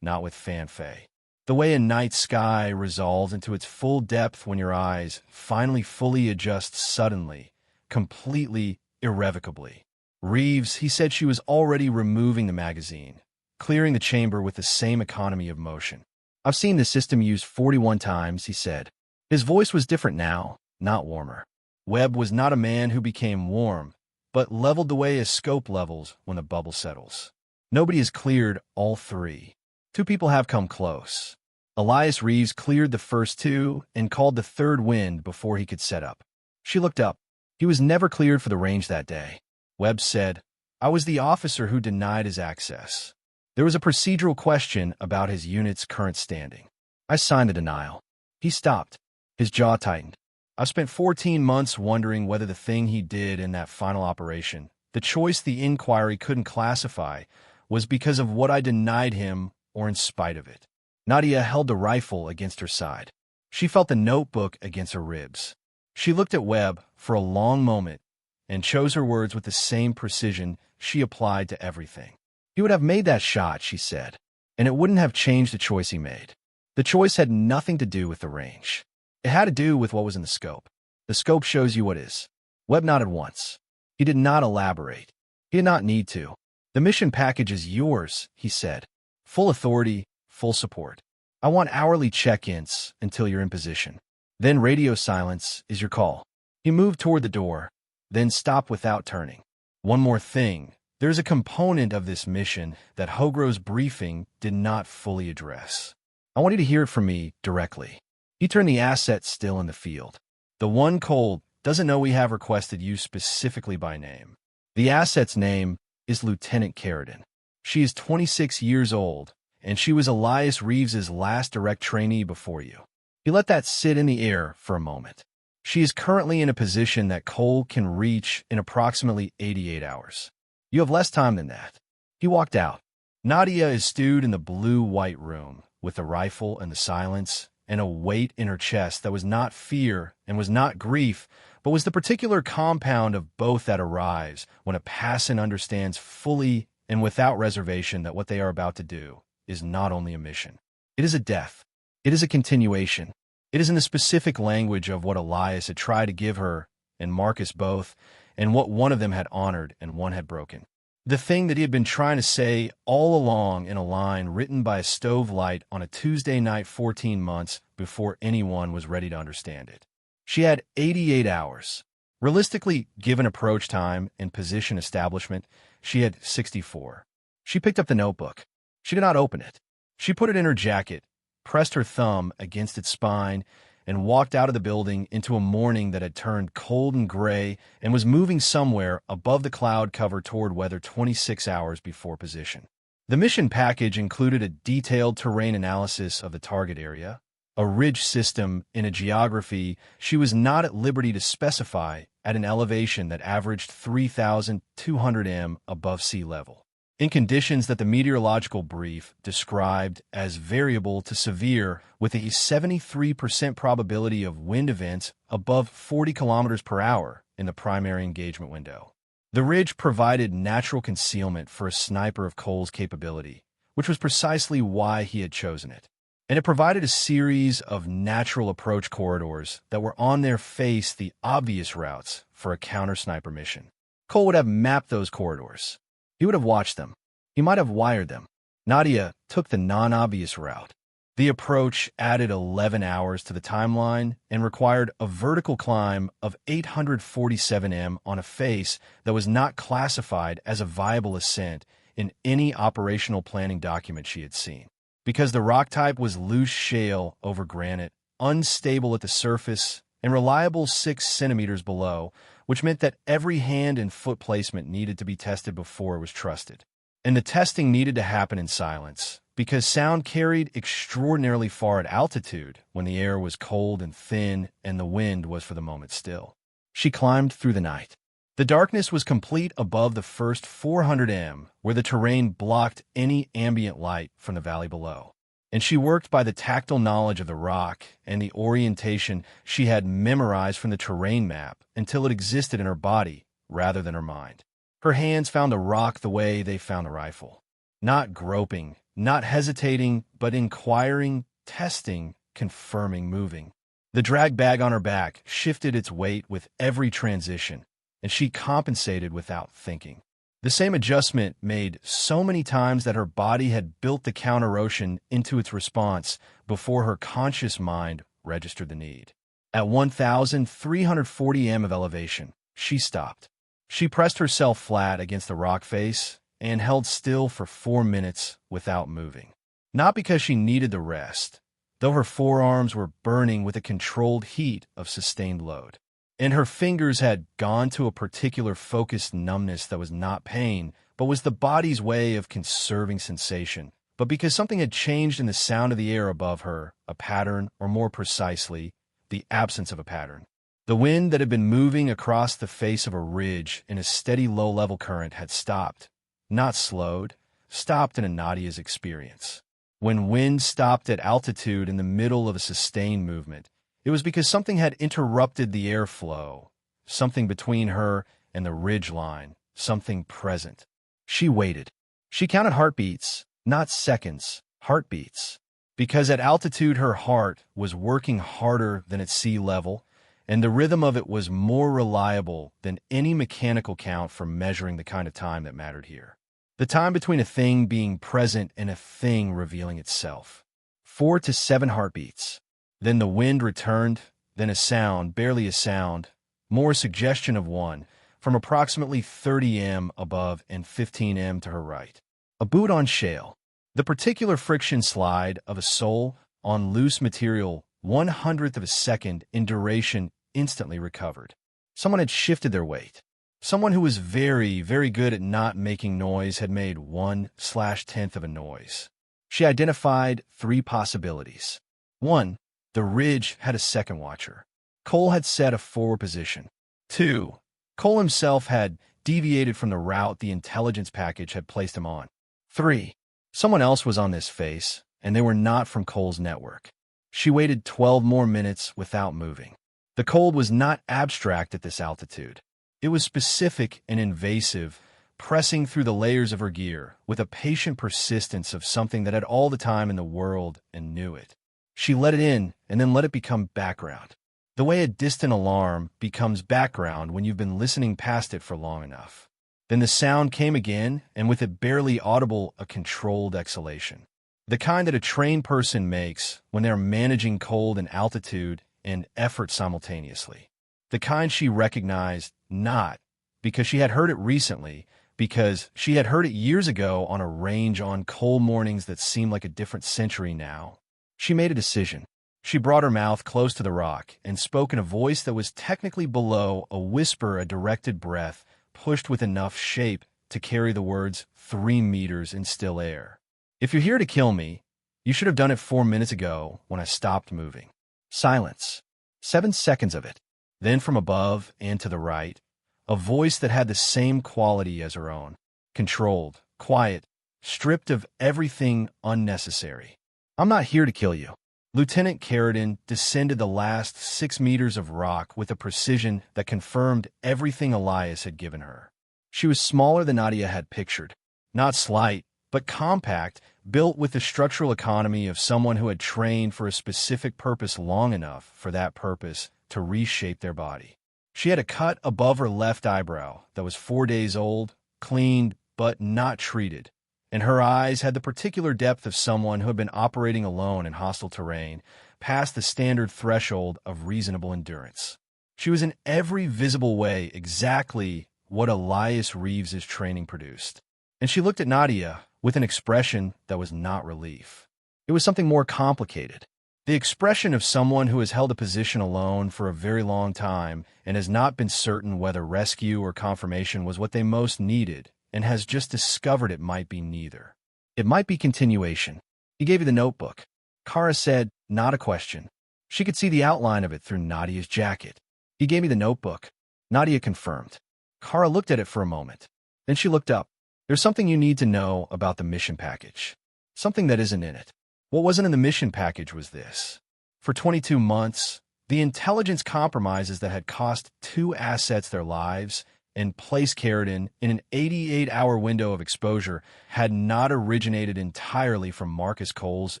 not with fanfare. The way a night sky resolves into its full depth when your eyes finally fully adjust suddenly, completely, irrevocably. Reeves, he said she was already removing the magazine, clearing the chamber with the same economy of motion. I've seen the system used 41 times, he said. His voice was different now, not warmer. Webb was not a man who became warm, but leveled away his scope levels when the bubble settles. Nobody has cleared all three. Two people have come close. Elias Reeves cleared the first two and called the third wind before he could set up. She looked up. He was never cleared for the range that day. Webb said, I was the officer who denied his access. There was a procedural question about his unit's current standing. I signed the denial. He stopped. His jaw tightened. I've spent 14 months wondering whether the thing he did in that final operation, the choice the inquiry couldn't classify, was because of what I denied him or in spite of it. Nadia held the rifle against her side. She felt the notebook against her ribs. She looked at Webb for a long moment and chose her words with the same precision she applied to everything. He would have made that shot, she said, and it wouldn't have changed the choice he made. The choice had nothing to do with the range. It had to do with what was in the scope. The scope shows you what is. Webb nodded once. He did not elaborate. He did not need to. The mission package is yours, he said. Full authority, full support. I want hourly check-ins until you're in position. Then radio silence is your call. He moved toward the door, then stopped without turning. One more thing. There's a component of this mission that Hogro's briefing did not fully address. I want you to hear it from me directly. He turned the asset still in the field. The one Cole doesn't know we have requested you specifically by name. The asset's name is Lieutenant Carradine. She is 26 years old, and she was Elias Reeves's last direct trainee before you. He let that sit in the air for a moment. She is currently in a position that Cole can reach in approximately 88 hours. You have less time than that. He walked out. Nadia is stewed in the blue-white room, with the rifle and the silence, and a weight in her chest that was not fear and was not grief, but was the particular compound of both that arrives when a passant understands fully and without reservation that what they are about to do is not only a mission. It is a death. It is a continuation. It is in the specific language of what Elias had tried to give her, and Marcus both, and what one of them had honored and one had broken. The thing that he had been trying to say all along in a line written by a stove light on a Tuesday night 14 months before anyone was ready to understand it. She had 88 hours. Realistically, given approach time and position establishment, she had 64. She picked up the notebook. She did not open it. She put it in her jacket, pressed her thumb against its spine, and walked out of the building into a morning that had turned cold and gray and was moving somewhere above the cloud cover toward weather 26 hours before position. The mission package included a detailed terrain analysis of the target area, a ridge system in a geography she was not at liberty to specify at an elevation that averaged 3,200 m above sea level, in conditions that the meteorological brief described as variable to severe with a 73% probability of wind events above 40 kilometers per hour in the primary engagement window. The ridge provided natural concealment for a sniper of Cole's capability, which was precisely why he had chosen it. And it provided a series of natural approach corridors that were on their face the obvious routes for a counter-sniper mission. Cole would have mapped those corridors. He would have watched them. He might have wired them. Nadia took the non-obvious route. The approach added 11 hours to the timeline and required a vertical climb of 847 m on a face that was not classified as a viable ascent in any operational planning document she had seen. Because the rock type was loose shale over granite, unstable at the surface, and reliable 6 centimeters below, which meant that every hand and foot placement needed to be tested before it was trusted. And the testing needed to happen in silence, because sound carried extraordinarily far at altitude when the air was cold and thin and the wind was for the moment still. She climbed through the night. The darkness was complete above the first 400 m, where the terrain blocked any ambient light from the valley below. And she worked by the tactile knowledge of the rock and the orientation she had memorized from the terrain map until it existed in her body rather than her mind. Her hands found the rock the way they found the rifle. Not groping, not hesitating, but inquiring, testing, confirming, moving. The drag bag on her back shifted its weight with every transition, and she compensated without thinking. The same adjustment made so many times that her body had built the counter-ocean into its response before her conscious mind registered the need. At 1,340 m of elevation, she stopped. She pressed herself flat against the rock face and held still for 4 minutes without moving. Not because she needed the rest, though her forearms were burning with a controlled heat of sustained load. And her fingers had gone to a particular focused numbness that was not pain, but was the body's way of conserving sensation. But because something had changed in the sound of the air above her, a pattern, or more precisely, the absence of a pattern. The wind that had been moving across the face of a ridge in a steady low-level current had stopped, not slowed, stopped in Nadia's experience. When wind stopped at altitude in the middle of a sustained movement, it was because something had interrupted the airflow, something between her and the ridge line, something present. She waited. She counted heartbeats, not seconds, heartbeats. Because at altitude her heart was working harder than at sea level, and the rhythm of it was more reliable than any mechanical count for measuring the kind of time that mattered here. The time between a thing being present and a thing revealing itself. 4 to 7 heartbeats. Then the wind returned, then a sound, barely a sound, more a suggestion of one, from approximately 30 m above and 15 m to her right. A boot on shale. The particular friction slide of a sole on loose material 1/100th of a second in duration instantly recovered. Someone had shifted their weight. Someone who was very, very good at not making noise had made 1/10th of a noise. She identified 3 possibilities. 1. The ridge had a second watcher. Cole had set a forward position. 2. Cole himself had deviated from the route the intelligence package had placed him on. 3. Someone else was on this face, and they were not from Cole's network. She waited 12 more minutes without moving. The cold was not abstract at this altitude. It was specific and invasive, pressing through the layers of her gear with a patient persistence of something that had all the time in the world and knew it. She let it in and then let it become background. The way a distant alarm becomes background when you've been listening past it for long enough. Then the sound came again, and with it barely audible, a controlled exhalation. The kind that a trained person makes when they're managing cold and altitude and effort simultaneously. The kind she recognized not because she had heard it recently, because she had heard it years ago on a range on cold mornings that seemed like a different century now. She made a decision. She brought her mouth close to the rock and spoke in a voice that was technically below a whisper, a directed breath, pushed with enough shape to carry the words 3 meters in still air. If you're here to kill me, you should have done it 4 minutes ago when I stopped moving. Silence. 7 seconds of it. Then from above and to the right, a voice that had the same quality as her own. Controlled, quiet, stripped of everything unnecessary. I'm not here to kill you. Lieutenant Carradine descended the last 6 meters of rock with a precision that confirmed everything Elias had given her. She was smaller than Nadia had pictured. Not slight, but compact, built with the structural economy of someone who had trained for a specific purpose long enough for that purpose to reshape their body. She had a cut above her left eyebrow that was 4 days old, cleaned but not treated, and her eyes had the particular depth of someone who had been operating alone in hostile terrain, past the standard threshold of reasonable endurance. She was in every visible way exactly what Elias Reeves's training produced. And she looked at Nadia with an expression that was not relief. It was something more complicated. The expression of someone who has held a position alone for a very long time and has not been certain whether rescue or confirmation was what they most needed, and has just discovered it might be neither. It might be continuation. He gave you the notebook. Kara said, not a question. She could see the outline of it through Nadia's jacket. He gave me the notebook. Nadia confirmed. Kara looked at it for a moment. Then she looked up. There's something you need to know about the mission package. Something that isn't in it. What wasn't in the mission package was this. For 22 months, the intelligence compromises that had cost 2 assets their lives and placed Carradine in an 88-hour window of exposure had not originated entirely from Marcus Cole's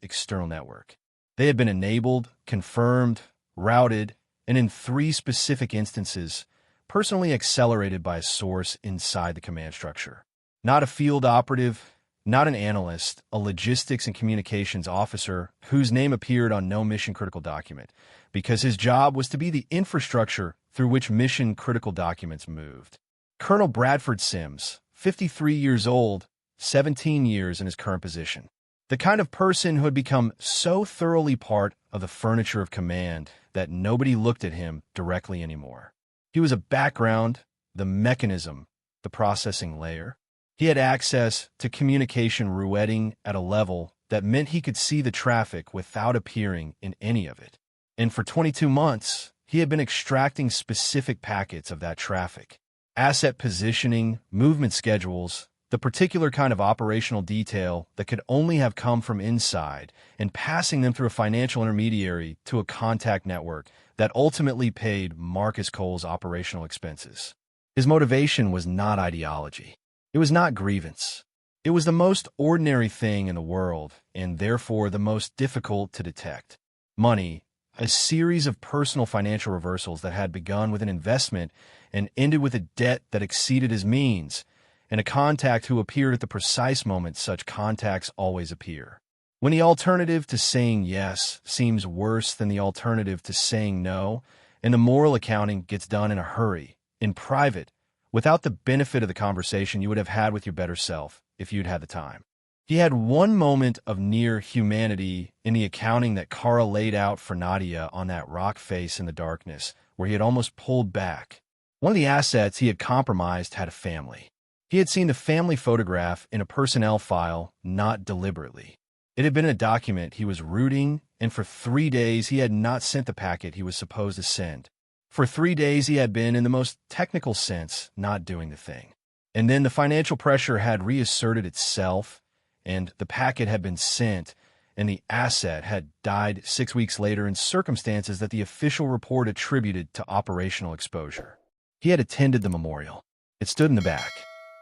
external network. They had been enabled, confirmed, routed, and in 3 specific instances, personally accelerated by a source inside the command structure. Not a field operative, not an analyst, a logistics and communications officer whose name appeared on no mission-critical document, because his job was to be the infrastructure through which mission-critical documents moved. Colonel Bradford Sims, 53 years old, 17 years in his current position. The kind of person who had become so thoroughly part of the furniture of command that nobody looked at him directly anymore. He was a background, the mechanism, the processing layer. He had access to communication rouetting at a level that meant he could see the traffic without appearing in any of it. And for 22 months, he had been extracting specific packets of that traffic. Asset positioning, movement schedules, the particular kind of operational detail that could only have come from inside, and passing them through a financial intermediary to a contact network that ultimately paid Marcus Cole's operational expenses. His motivation was not ideology. It was not grievance. It was the most ordinary thing in the world, and therefore the most difficult to detect. Money, a series of personal financial reversals that had begun with an investment and ended with a debt that exceeded his means, and a contact who appeared at the precise moment such contacts always appear. When the alternative to saying yes seems worse than the alternative to saying no, and the moral accounting gets done in a hurry, in private, without the benefit of the conversation you would have had with your better self if you'd had the time. He had one moment of near humanity in the accounting that Kara laid out for Nadia on that rock face in the darkness, where he had almost pulled back. One of the assets he had compromised had a family. He had seen the family photograph in a personnel file, not deliberately. It had been a document he was rooting, and for 3 days he had not sent the packet he was supposed to send. For 3 days he had been, in the most technical sense, not doing the thing. And then the financial pressure had reasserted itself, and the packet had been sent, and the asset had died 6 weeks later in circumstances that the official report attributed to operational exposure. He had attended the memorial. It stood in the back.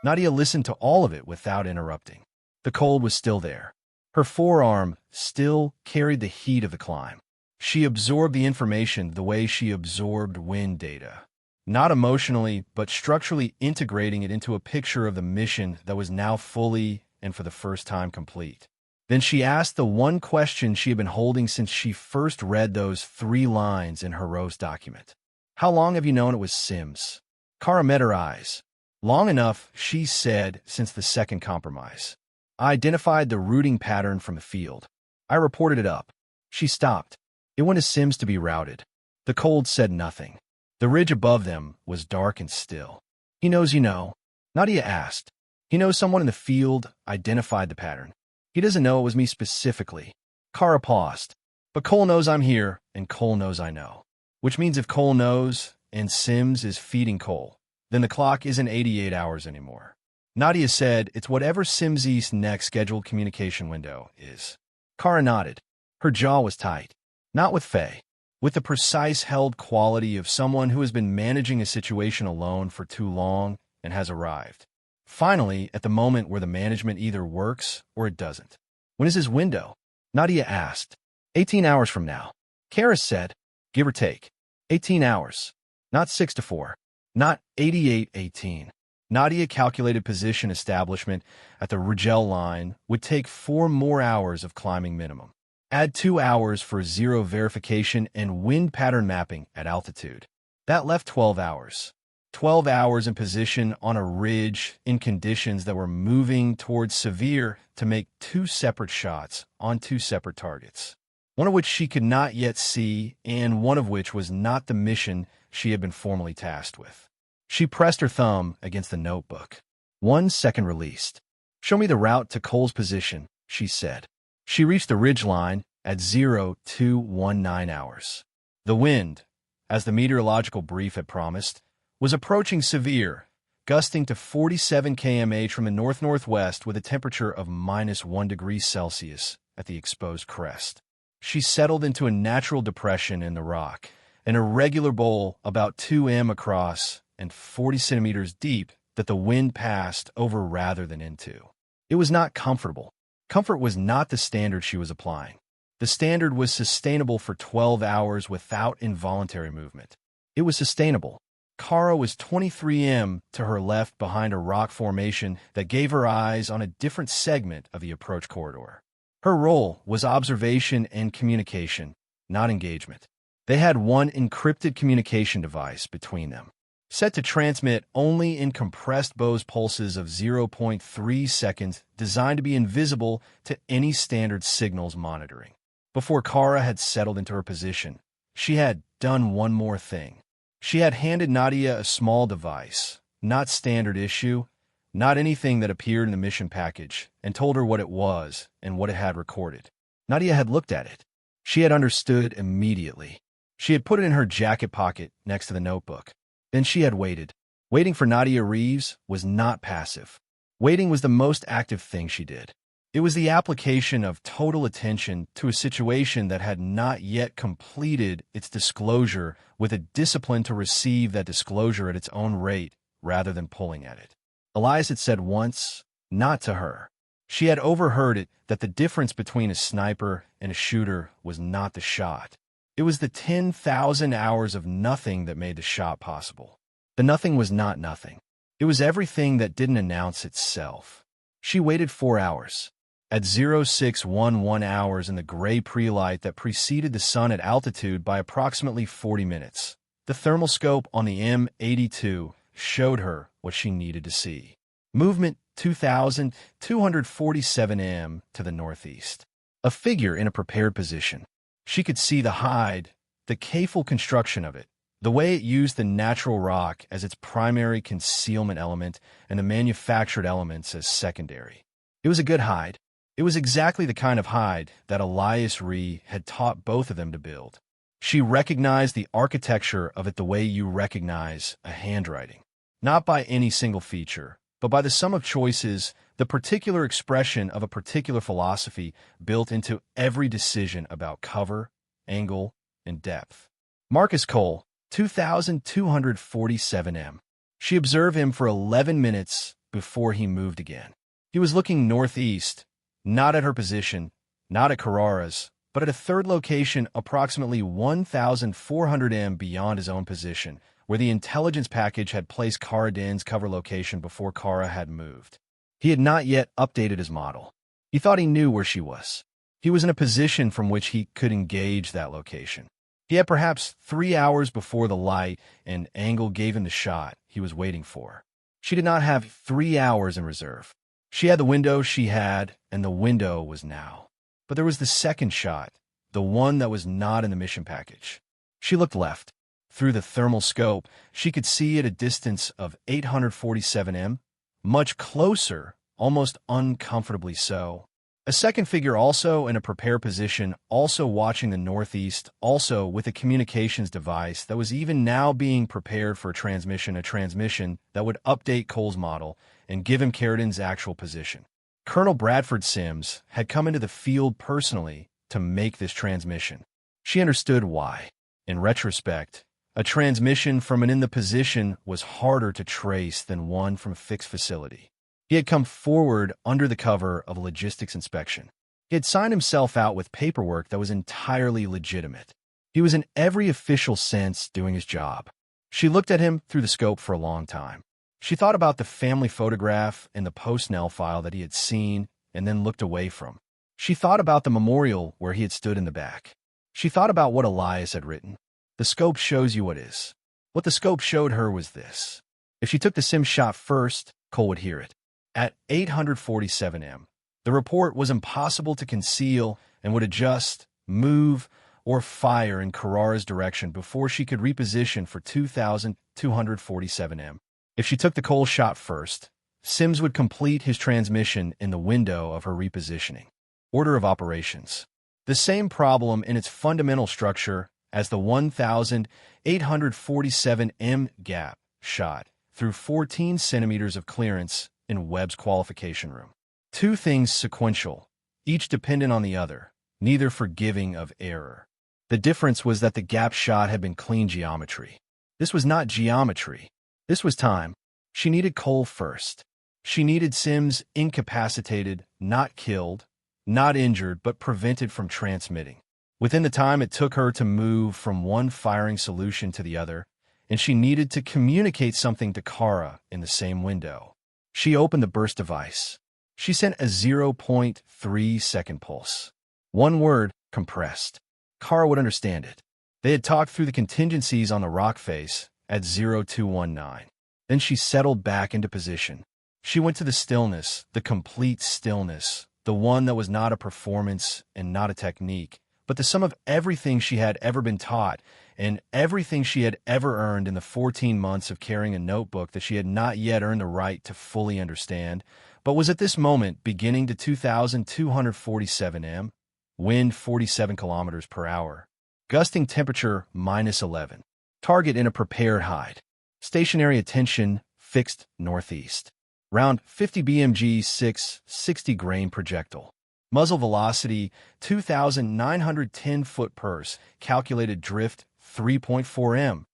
Nadia listened to all of it without interrupting. The cold was still there. Her forearm still carried the heat of the climb. She absorbed the information the way she absorbed wind data, not emotionally, but structurally integrating it into a picture of the mission that was now fully and for the first time complete. Then she asked the one question she had been holding since she first read those 3 lines in her Rose document. How long have you known it was Sims? Kara met her eyes. Long enough, she said, since the second compromise. I identified the routing pattern from the field. I reported it up. She stopped. It went to Sims to be routed. The cold said nothing. The ridge above them was dark and still. He knows you know. Nadia asked. He knows someone in the field identified the pattern. He doesn't know it was me specifically. Kara paused. But Cole knows I'm here, and Cole knows I know. Which means if Cole knows, and Sims is feeding Cole, then the clock isn't 88 hours anymore. Nadia said it's whatever Sims' next scheduled communication window is. Kara nodded. Her jaw was tight. Not with Faye. With the precise held quality of someone who has been managing a situation alone for too long and has arrived. Finally, at the moment where the management either works or it doesn't. When is his window? Nadia asked. 18 hours from now. Kara said, give or take. 18 hours. Not 6 to 4. Not 88-18. Nadia calculated position establishment at the Rigel line would take 4 more hours of climbing minimum. Add 2 hours for zero verification and wind pattern mapping at altitude. That left 12 hours. 12 hours in position on a ridge in conditions that were moving towards severe to make 2 separate shots on 2 separate targets. One of which she could not yet see, and one of which was not the mission she had been formally tasked with. She pressed her thumb against the notebook. 1 second released. Show me the route to Cole's position, she said. She reached the ridge line at 0219 hours. The wind, as the meteorological brief had promised, was approaching severe, gusting to 47 km/h from the north-northwest with a temperature of -1 degree Celsius at the exposed crest. She settled into a natural depression in the rock, an irregular bowl about 2 m across and 40 centimeters deep that the wind passed over rather than into. It was not comfortable. Comfort was not the standard she was applying. The standard was sustainable for 12 hours without involuntary movement. It was sustainable. Kara was 23 m to her left behind a rock formation that gave her eyes on a different segment of the approach corridor. Her role was observation and communication, not engagement. They had one encrypted communication device between them, set to transmit only in compressed Bose pulses of 0.3 seconds, designed to be invisible to any standard signals monitoring. Before Kara had settled into her position, she had done one more thing. She had handed Nadia a small device, not standard issue, not anything that appeared in the mission package, and told her what it was and what it had recorded. Nadia had looked at it. She had understood immediately. She had put it in her jacket pocket next to the notebook. Then she had waited. Waiting for Nadia Reeves was not passive. Waiting was the most active thing she did. It was the application of total attention to a situation that had not yet completed its disclosure, with a discipline to receive that disclosure at its own rate rather than pulling at it. Elias had said once, not to her. She had overheard it, that the difference between a sniper and a shooter was not the shot. It was the 10,000 hours of nothing that made the shot possible. The nothing was not nothing. It was everything that didn't announce itself. She waited 4 hours. At 0611 hours in the gray pre-light that preceded the sun at altitude by approximately 40 minutes, the thermal scope on the M82 showed her what she needed to see. Movement 2,247 m to the northeast. A figure in a prepared position. She could see the hide, the careful construction of it, the way it used the natural rock as its primary concealment element and the manufactured elements as secondary. It was a good hide. It was exactly the kind of hide that Elias Ree had taught both of them to build. She recognized the architecture of it the way you recognize a handwriting, not by any single feature, but by the sum of choices, the particular expression of a particular philosophy built into every decision about cover, angle, and depth. Marcus Cole, 2,247 m. She observed him for 11 minutes before he moved again. He was looking northeast, not at her position, not at Carrara's, but at a third location approximately 1,400 m beyond his own position, where the intelligence package had placed Cara Din's cover location before Cara had moved. He had not yet updated his model. He thought he knew where she was. He was in a position from which he could engage that location. He had perhaps 3 hours before the light and angle gave him the shot he was waiting for. She did not have 3 hours in reserve. She had the window she had, and the window was now. But there was the second shot, the one that was not in the mission package. She looked left. Through the thermal scope, she could see at a distance of 847 m, much closer, almost uncomfortably so. A second figure also in a prepared position, also watching the northeast, also with a communications device that was even now being prepared for a transmission that would update Cole's model and give him Carradin's actual position. Colonel Bradford Sims had come into the field personally to make this transmission. She understood why. In retrospect, a transmission from an in the position was harder to trace than one from a fixed facility. He had come forward under the cover of a logistics inspection. He had signed himself out with paperwork that was entirely legitimate. He was in every official sense doing his job. She looked at him through the scope for a long time. She thought about the family photograph and the post-Nell file that he had seen and then looked away from. She thought about the memorial where he had stood in the back. She thought about what Elias had written. The scope shows you what is. What the scope showed her was this. If she took the sim shot first, Cole would hear it. At 847 m, the report was impossible to conceal and would adjust, move, or fire in Carrara's direction before she could reposition for 2,247 m. If she took the Cole shot first, Sims would complete his transmission in the window of her repositioning. Order of operations. The same problem in its fundamental structure as the 1,847 m gap shot through 14 centimeters of clearance in Webb's qualification room. Two things sequential, each dependent on the other, neither forgiving of error. The difference was that the gap shot had been clean geometry. This was not geometry. This was time. She needed Cole first. She needed Sims incapacitated, not killed, not injured, but prevented from transmitting. Within the time it took her to move from one firing solution to the other, and she needed to communicate something to Kara in the same window. She opened the burst device. She sent a 0.3-second pulse. One word, compressed. Kara would understand it. They had talked through the contingencies on the rock face at 0219. Then she settled back into position. She went to the stillness, the complete stillness, the one that was not a performance and not a technique, but the sum of everything she had ever been taught and everything she had ever earned in the 14 months of carrying a notebook that she had not yet earned the right to fully understand, but was at this moment beginning to 2,247 m, wind 47 kilometers per hour, gusting temperature -11, target in a prepared hide, stationary attention fixed northeast, round 50 BMG 660 grain projectile. Muzzle velocity 2,910 foot-pers, calculated drift 3.4 m.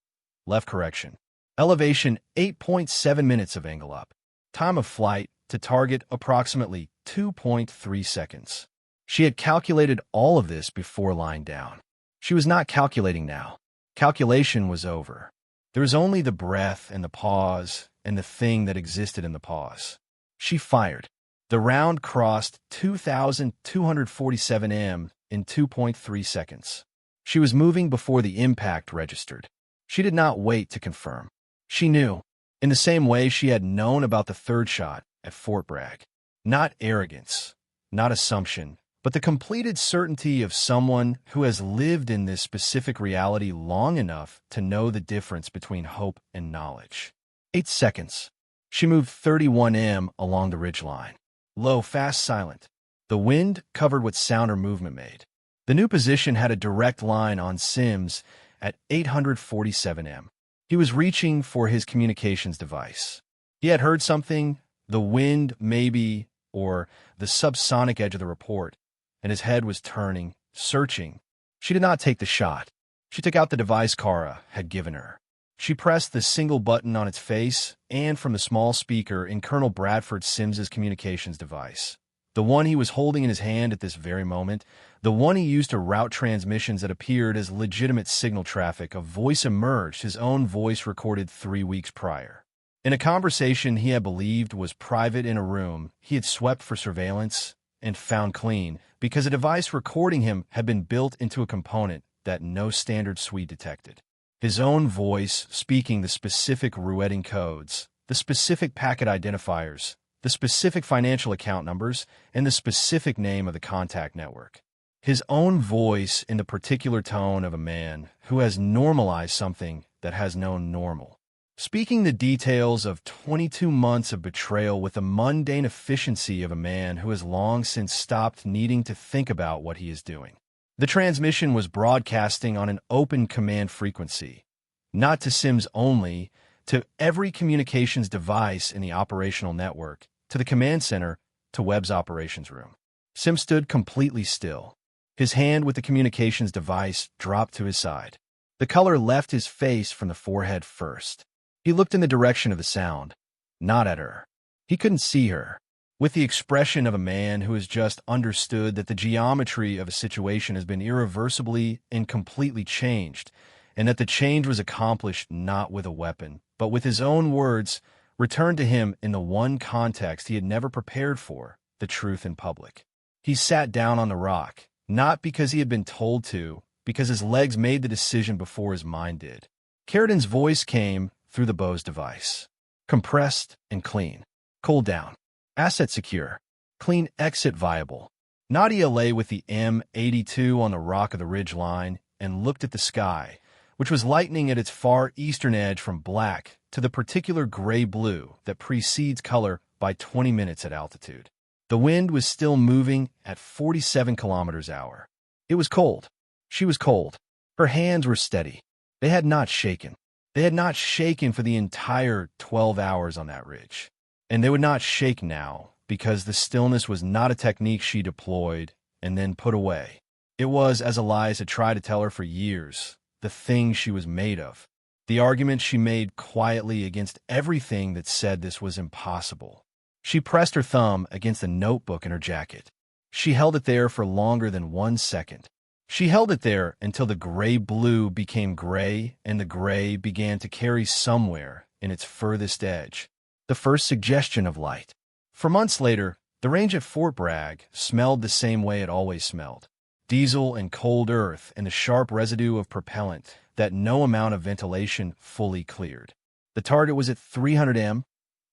Left correction. Elevation 8.7 minutes of angle up. Time of flight to target approximately 2.3 seconds. She had calculated all of this before lying down. She was not calculating now. Calculation was over. There was only the breath and the pause and the thing that existed in the pause. She fired. The round crossed 2,247 m in 2.3 seconds. She was moving before the impact registered. She did not wait to confirm. She knew, in the same way she had known about the third shot at Fort Bragg. Not arrogance, not assumption, but the completed certainty of someone who has lived in this specific reality long enough to know the difference between hope and knowledge. 8 seconds. She moved 31 m along the ridgeline. Low, fast, silent. The wind covered what sound or movement made. The new position had a direct line on Sims at 847 m. He was reaching for his communications device. He had heard something, the wind maybe, or the subsonic edge of the report, and his head was turning, searching. She did not take the shot. She took out the device Kara had given her. She pressed the single button on its face and from the small speaker in Colonel Bradford Sims's communications device, the one he was holding in his hand at this very moment, the one he used to route transmissions that appeared as legitimate signal traffic, a voice emerged, his own voice recorded 3 weeks prior. In a conversation he had believed was private in a room he had swept for surveillance and found clean because a device recording him had been built into a component that no standard suite detected. His own voice speaking the specific rouetting codes, the specific packet identifiers, the specific financial account numbers, and the specific name of the contact network. His own voice in the particular tone of a man who has normalized something that has no normal. Speaking the details of 22 months of betrayal with the mundane efficiency of a man who has long since stopped needing to think about what he is doing. The transmission was broadcasting on an open command frequency, not to Sims only, to every communications device in the operational network, to the command center, to Webb's operations room. Sims stood completely still. His hand with the communications device dropped to his side. The color left his face from the forehead first. He looked in the direction of the sound, not at her. He couldn't see her. With the expression of a man who has just understood that the geometry of a situation has been irreversibly and completely changed, and that the change was accomplished not with a weapon, but with his own words, returned to him in the one context he had never prepared for, the truth in public. He sat down on the rock, not because he had been told to, because his legs made the decision before his mind did. Carradin's voice came through the Bose device. Compressed and clean. Cool down. Asset secure. Clean exit viable. Nadia lay with the M82 on the rock of the ridge line and looked at the sky, which was lightening at its far eastern edge from black to the particular gray-blue that precedes color by 20 minutes at altitude. The wind was still moving at 47 kilometers an hour. It was cold. She was cold. Her hands were steady. They had not shaken. They had not shaken for the entire 12 hours on that ridge. And they would not shake now, because the stillness was not a technique she deployed and then put away. It was, as Elias had tried to tell her for years, the thing she was made of. The argument she made quietly against everything that said this was impossible. She pressed her thumb against the notebook in her jacket. She held it there for longer than 1 second. She held it there until the gray-blue became gray and the gray began to carry somewhere in its furthest edge the first suggestion of light. For months later, the range at Fort Bragg smelled the same way it always smelled: diesel and cold earth and the sharp residue of propellant that no amount of ventilation fully cleared. The target was at 300 m,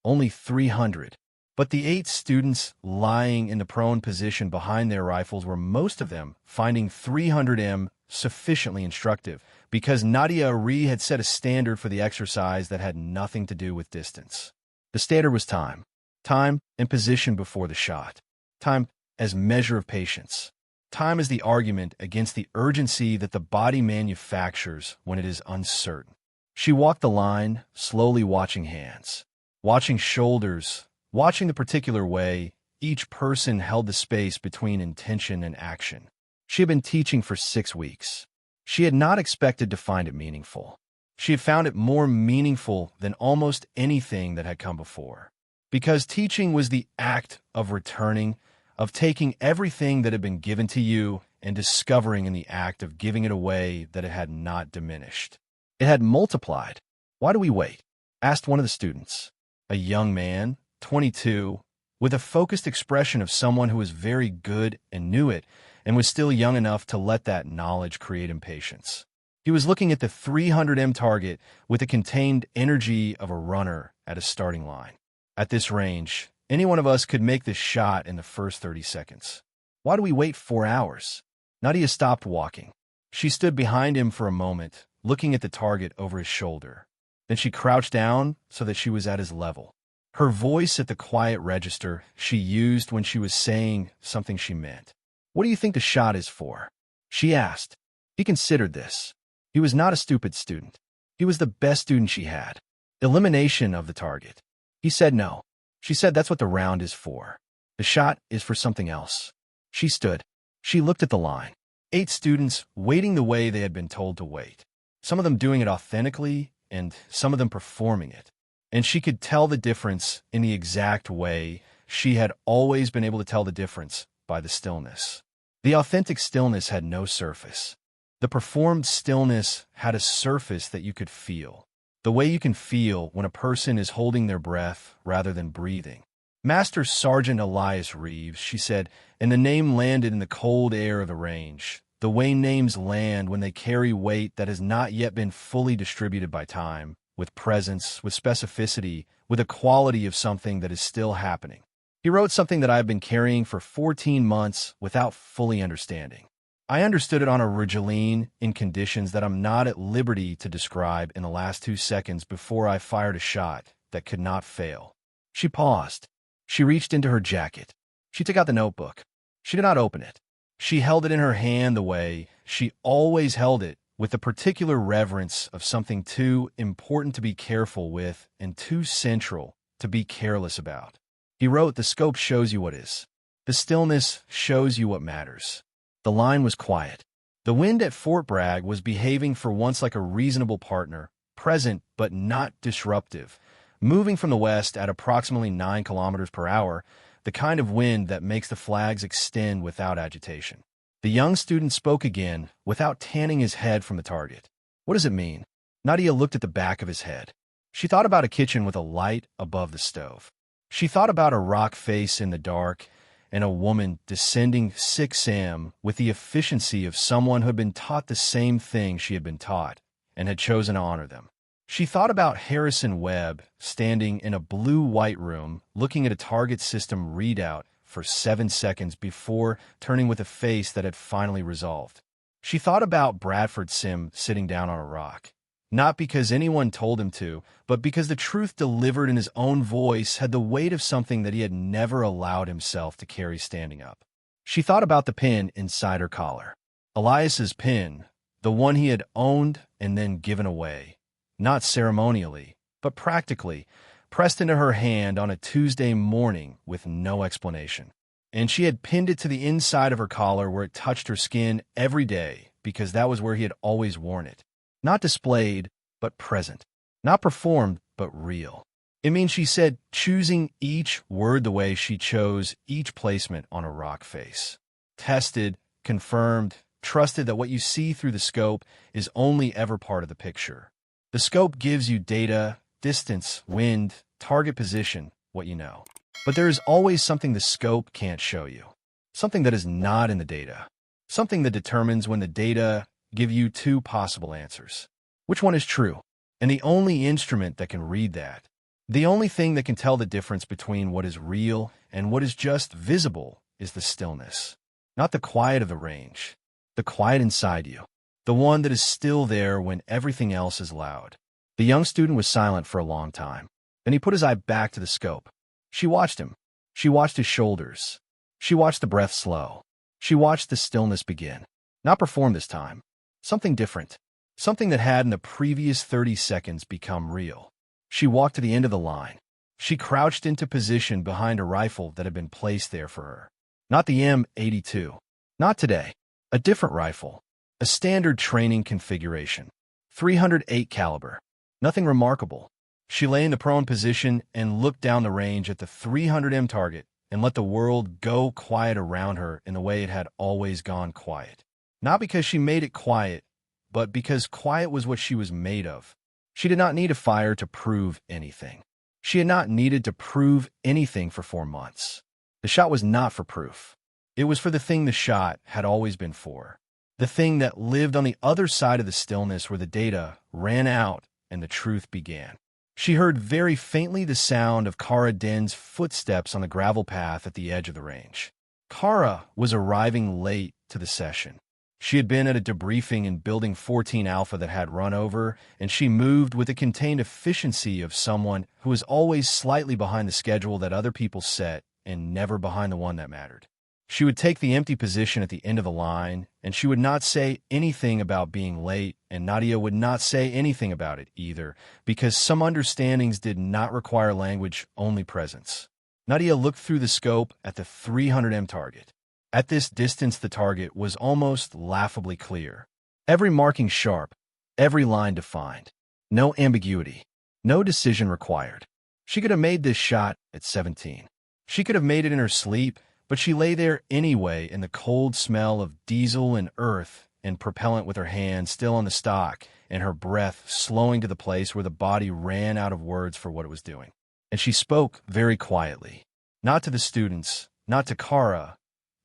only 300. But the 8 students lying in the prone position behind their rifles were, most of them, finding 300 m sufficiently instructive because Nadia Ari had set a standard for the exercise that had nothing to do with distance. The standard was time. Time and position before the shot. Time as measure of patience. Time is the argument against the urgency that the body manufactures when it is uncertain. She walked the line, slowly watching hands, watching shoulders, watching the particular way each person held the space between intention and action. She had been teaching for 6 weeks. She had not expected to find it meaningful. She had found it more meaningful than almost anything that had come before. Because teaching was the act of returning, of taking everything that had been given to you and discovering in the act of giving it away that it had not diminished. It had multiplied. "Why do we wait?" asked one of the students, a young man, 22, with a focused expression of someone who was very good and knew it and was still young enough to let that knowledge create impatience. He was looking at the 300 m target with the contained energy of a runner at a starting line. At this range, any one of us could make this shot in the first 30 seconds. "Why do we wait 4 hours?" Nadia stopped walking. She stood behind him for a moment, looking at the target over his shoulder. Then she crouched down so that she was at his level. Her voice at the quiet register she used when she was saying something she meant. "What do you think the shot is for?" she asked. He considered this. He was not a stupid student. He was the best student she had. Elimination of the target. He said no. She said that's what the round is for. The shot is for something else. She stood. She looked at the line. 8 students waiting the way they had been told to wait. Some of them doing it authentically and some of them performing it. And she could tell the difference in the exact way she had always been able to tell the difference, by the stillness. The authentic stillness had no surface. The performed stillness had a surface that you could feel, the way you can feel when a person is holding their breath rather than breathing. "Master Sergeant Elias Reeves," she said, and the name landed in the cold air of the range, the way names land when they carry weight that has not yet been fully distributed by time, with presence, with specificity, with a quality of something that is still happening. He wrote something that I have been carrying for 14 months without fully understanding. I understood it on a Rigeline in conditions that I'm not at liberty to describe in the last 2 seconds before I fired a shot that could not fail. She paused. She reached into her jacket. She took out the notebook. She did not open it. She held it in her hand the way she always held it, with the particular reverence of something too important to be careful with and too central to be careless about. He wrote, "The scope shows you what is. The stillness shows you what matters." The line was quiet. The wind at Fort Bragg was behaving for once like a reasonable partner, present but not disruptive, moving from the west at approximately 9 kilometers per hour, the kind of wind that makes the flags extend without agitation. The young student spoke again, without tanning his head from the target. "What does it mean?" Nadia looked at the back of his head. She thought about a kitchen with a light above the stove. She thought about a rock face in the dark and a woman descending 6 m with the efficiency of someone who had been taught the same thing she had been taught and had chosen to honor them. She thought about Harrison Webb standing in a blue-white room looking at a target system readout for 7 seconds before turning with a face that had finally resolved. She thought about Bradford Sim sitting down on a rock, not because anyone told him to, but because the truth delivered in his own voice had the weight of something that he had never allowed himself to carry standing up. She thought about the pin inside her collar. Elias's pin, the one he had owned and then given away, not ceremonially, but practically, pressed into her hand on a Tuesday morning with no explanation. And she had pinned it to the inside of her collar where it touched her skin every day because that was where he had always worn it. Not displayed, but present. Not performed, but real. It means she said, choosing each word the way she chose each placement on a rock face. Tested, confirmed, trusted that what you see through the scope is only ever part of the picture. The scope gives you data, distance, wind, target position, what you know. But there is always something the scope can't show you. Something that is not in the data. Something that determines when the data give you two possible answers. Which one is true? And the only instrument that can read that, the only thing that can tell the difference between what is real and what is just visible is the stillness. Not the quiet of the range, the quiet inside you. The one that is still there when everything else is loud. The young student was silent for a long time. Then he put his eye back to the scope. She watched him. She watched his shoulders. She watched the breath slow. She watched the stillness begin. Not perform this time. Something different. Something that had in the previous 30 seconds become real. She walked to the end of the line. She crouched into position behind a rifle that had been placed there for her. Not the M82. Not today. A different rifle. A standard training configuration. 308 caliber. Nothing remarkable. She lay in the prone position and looked down the range at the 300M target and let the world go quiet around her in the way it had always gone quiet. Not because she made it quiet, but because quiet was what she was made of. She did not need a fire to prove anything. She had not needed to prove anything for 4 months. The shot was not for proof. It was for the thing the shot had always been for. The thing that lived on the other side of the stillness where the data ran out and the truth began. She heard very faintly the sound of Kara Den's footsteps on the gravel path at the edge of the range. Kara was arriving late to the session. She had been at a debriefing in Building 14 Alpha that had run over, and she moved with the contained efficiency of someone who was always slightly behind the schedule that other people set and never behind the one that mattered. She would take the empty position at the end of the line, and she would not say anything about being late, and Nadia would not say anything about it either, because some understandings did not require language, only presence. Nadia looked through the scope at the 300M target. At this distance, the target was almost laughably clear. Every marking sharp, every line defined. No ambiguity, no decision required. She could have made this shot at 17. She could have made it in her sleep, but she lay there anyway in the cold smell of diesel and earth and propellant with her hand still on the stock and her breath slowing to the place where the body ran out of words for what it was doing. And she spoke very quietly, not to the students, not to Kara,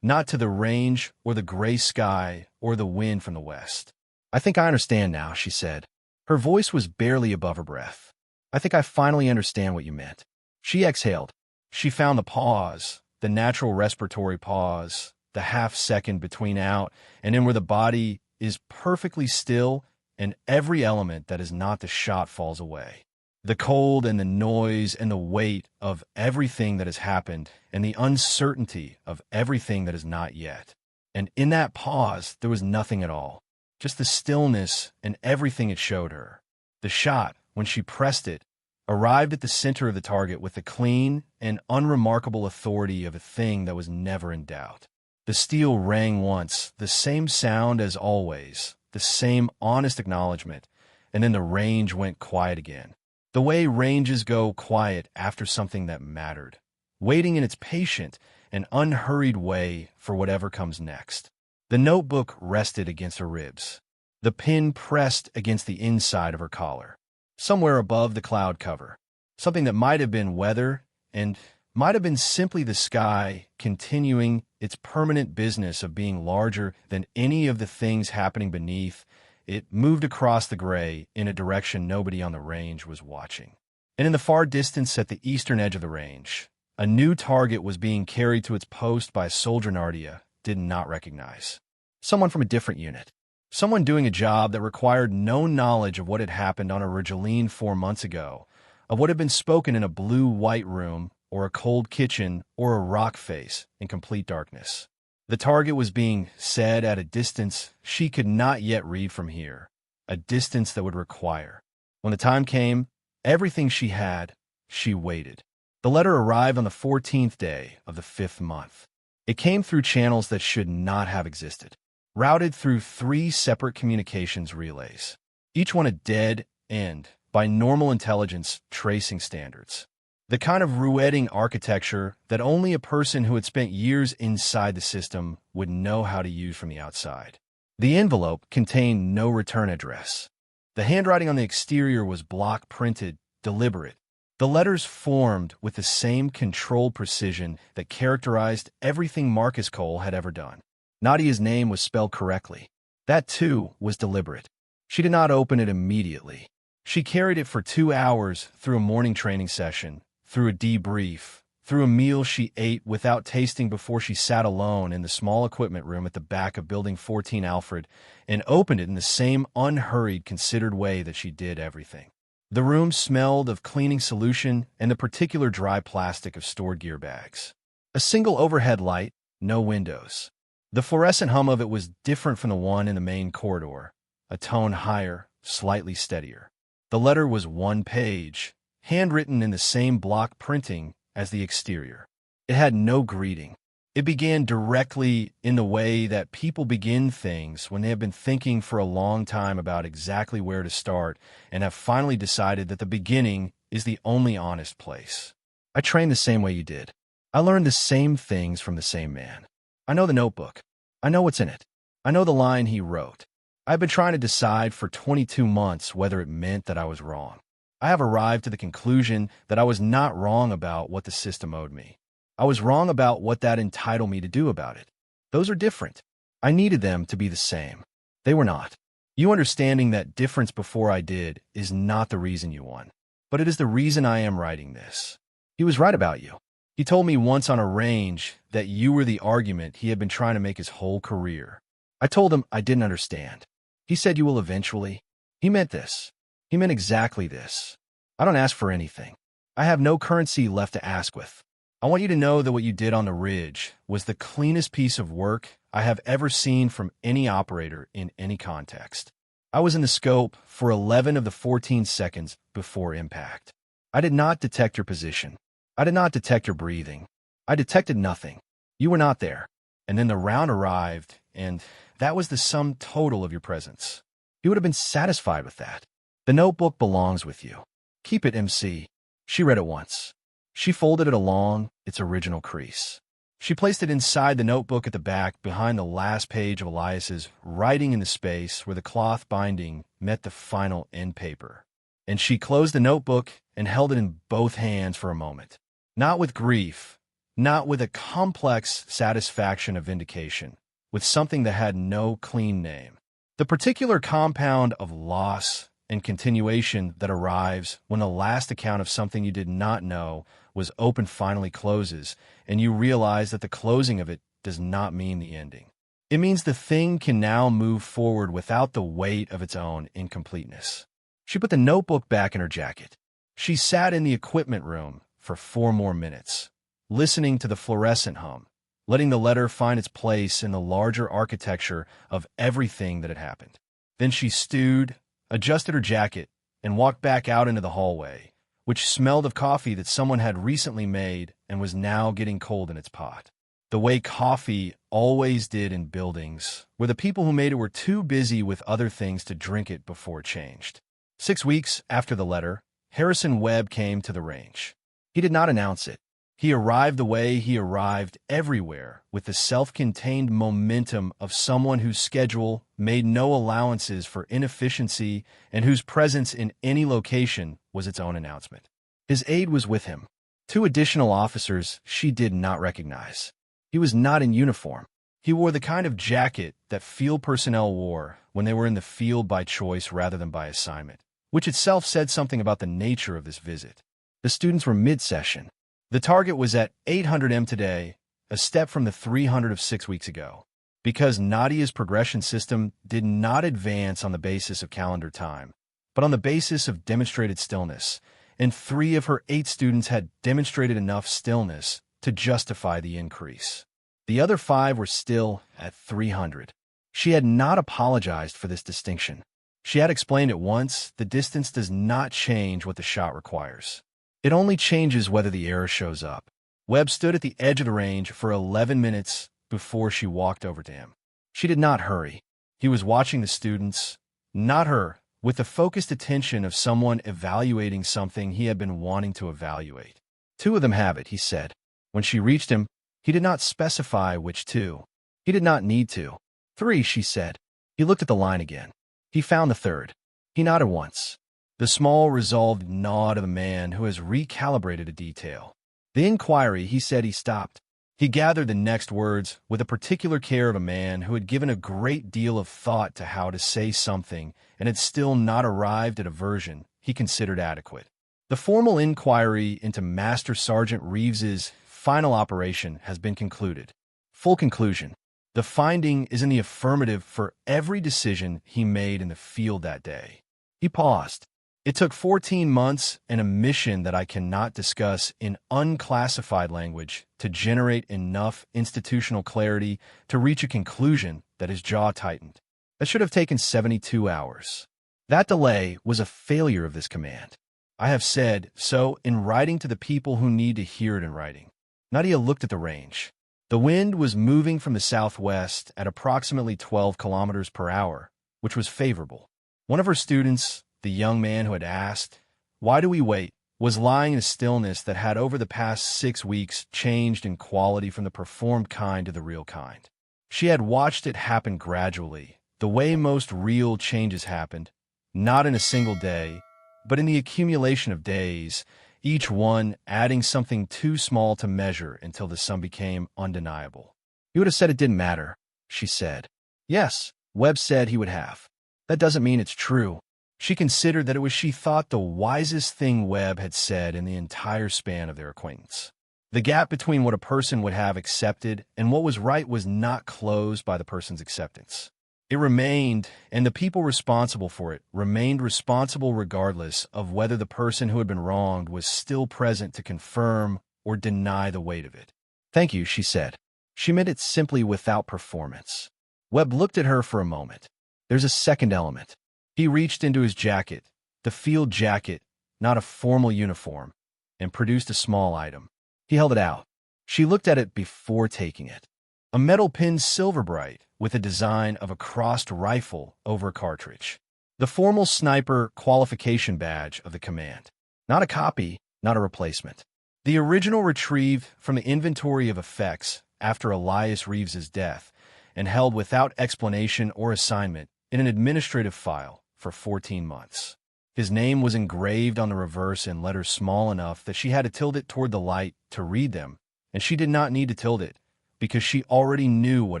not to the range or the gray sky or the wind from the west. "I think I understand now," she said. Her voice was barely above her breath. "I think I finally understand what you meant." She exhaled. She found the pause, the natural respiratory pause, the half second between out and in where the body is perfectly still and every element that is not the shot falls away. The cold and the noise and the weight of everything that has happened and the uncertainty of everything that is not yet. And in that pause, there was nothing at all, just the stillness and everything it showed her. The shot, when she pressed it, arrived at the center of the target with the clean and unremarkable authority of a thing that was never in doubt. The steel rang once, the same sound as always, the same honest acknowledgement, and then the range went quiet again. The way ranges go quiet after something that mattered, waiting in its patient and unhurried way for whatever comes next. The notebook rested against her ribs. The pen pressed against the inside of her collar. Somewhere above the cloud cover, something that might have been weather and might have been simply the sky continuing its permanent business of being larger than any of the things happening beneath. It moved across the gray in a direction nobody on the range was watching. And in the far distance at the eastern edge of the range, a new target was being carried to its post by a soldier Nardia did not recognize. Someone from a different unit. Someone doing a job that required no knowledge of what had happened on a Regeline 4 months ago, of what had been spoken in a blue-white room or a cold kitchen or a rock face in complete darkness. The target was being said at a distance she could not yet read from here, a distance that would require. When the time came, everything she had, she waited. The letter arrived on the 14th day of the 5th month. It came through channels that should not have existed, routed through 3 separate communications relays, each one a dead end by normal intelligence tracing standards. The kind of rouetting architecture that only a person who had spent years inside the system would know how to use from the outside. The envelope contained no return address. The handwriting on the exterior was block printed, deliberate. The letters formed with the same controlled precision that characterized everything Marcus Cole had ever done. Nadia's name was spelled correctly. That, too, was deliberate. She did not open it immediately. She carried it for 2 hours through a morning training session, through a debrief, through a meal she ate without tasting before she sat alone in the small equipment room at the back of Building 14 Alfred, and opened it in the same unhurried, considered way that she did everything. The room smelled of cleaning solution and the particular dry plastic of stored gear bags. A single overhead light, no windows. The fluorescent hum of it was different from the one in the main corridor, a tone higher, slightly steadier. The letter was 1 page, handwritten in the same block printing as the exterior. It had no greeting. It began directly in the way that people begin things when they have been thinking for a long time about exactly where to start and have finally decided that the beginning is the only honest place. I trained the same way you did. I learned the same things from the same man. I know the notebook. I know what's in it. I know the line he wrote. I've been trying to decide for 22 months whether it meant that I was wrong. I have arrived to the conclusion that I was not wrong about what the system owed me. I was wrong about what that entitled me to do about it. Those are different. I needed them to be the same. They were not. You understanding that difference before I did is not the reason you won. But it is the reason I am writing this. He was right about you. He told me once on a range that you were the argument he had been trying to make his whole career. I told him I didn't understand. He said you will eventually. He meant this. He meant exactly this. I don't ask for anything. I have no currency left to ask with. I want you to know that what you did on the ridge was the cleanest piece of work I have ever seen from any operator in any context. I was in the scope for 11 of the 14 seconds before impact. I did not detect your position. I did not detect your breathing. I detected nothing. You were not there. And then the round arrived, and that was the sum total of your presence. You would have been satisfied with that. The notebook belongs with you. Keep it, MC. She read it once. She folded it along its original crease. She placed it inside the notebook at the back behind the last page of Elias's writing in the space where the cloth binding met the final end paper. And she closed the notebook and held it in both hands for a moment. Not with grief, not with a complex satisfaction of vindication, with something that had no clean name. The particular compound of loss and continuation that arrives when the last account of something you did not know was open finally closes, and you realize that the closing of it does not mean the ending. It means the thing can now move forward without the weight of its own incompleteness. She put the notebook back in her jacket. She sat in the equipment room for 4 more minutes, listening to the fluorescent hum, letting the letter find its place in the larger architecture of everything that had happened. Then she stewed, adjusted her jacket, and walked back out into the hallway, which smelled of coffee that someone had recently made and was now getting cold in its pot. The way coffee always did in buildings, where the people who made it were too busy with other things to drink it before it changed. 6 weeks after the letter, Harrison Webb came to the range. He did not announce it. He arrived the way he arrived everywhere, with the self-contained momentum of someone whose schedule made no allowances for inefficiency and whose presence in any location was its own announcement. His aide was with him. 2 additional officers she did not recognize. He was not in uniform. He wore the kind of jacket that field personnel wore when they were in the field by choice rather than by assignment, which itself said something about the nature of this visit. The students were mid-session. The target was at 800 M today, a step from the 300 of 6 weeks ago. Because Nadia's progression system did not advance on the basis of calendar time, but on the basis of demonstrated stillness, and 3 of her 8 students had demonstrated enough stillness to justify the increase. The other 5 were still at 300. She had not apologized for this distinction. She had explained at once the distance does not change what the shot requires. It only changes whether the error shows up. Webb stood at the edge of the range for 11 minutes before she walked over to him. She did not hurry. He was watching the students, not her, with the focused attention of someone evaluating something he had been wanting to evaluate. 2 of them have it, he said. When she reached him, he did not specify which 2. He did not need to. 3, she said. He looked at the line again. He found the third. He nodded once. The small, resolved nod of a man who has recalibrated a detail. The inquiry, he said. He stopped. He gathered the next words with the particular care of a man who had given a great deal of thought to how to say something and had still not arrived at a version he considered adequate. The formal inquiry into Master Sergeant Reeves's final operation has been concluded. Full conclusion. The finding is in the affirmative for every decision he made in the field that day. He paused. It took 14 months and a mission that I cannot discuss in unclassified language to generate enough institutional clarity to reach a conclusion that his jaw tightened. That should have taken 72 hours. That delay was a failure of this command. I have said so in writing to the people who need to hear it in writing. Nadia looked at the range. The wind was moving from the southwest at approximately 12 kilometers per hour, which was favorable. One of her students, the young man who had asked, "Why do we wait?" was lying in a stillness that had over the past 6 weeks changed in quality from the performed kind to the real kind. She had watched it happen gradually, the way most real changes happened, not in a single day, but in the accumulation of days, each one adding something too small to measure until the sum became undeniable. "You would have said it didn't matter," she said. "Yes," Webb said he would have. "That doesn't mean it's true." She considered that it was, she thought, the wisest thing Webb had said in the entire span of their acquaintance. The gap between what a person would have accepted and what was right was not closed by the person's acceptance. It remained, and the people responsible for it remained responsible regardless of whether the person who had been wronged was still present to confirm or deny the weight of it. "Thank you," she said. She meant it simply without performance. Webb looked at her for a moment. "There's a second element." He reached into his jacket, the field jacket, not a formal uniform, and produced a small item. He held it out. She looked at it before taking it. A metal pinned silver bright with a design of a crossed rifle over a cartridge. The formal sniper qualification badge of the command. Not a copy, not a replacement. The original retrieved from the inventory of effects after Elias Reeves's death and held without explanation or assignment in an administrative file for 14 months. His name was engraved on the reverse in letters small enough that she had to tilt it toward the light to read them, and she did not need to tilt it because she already knew what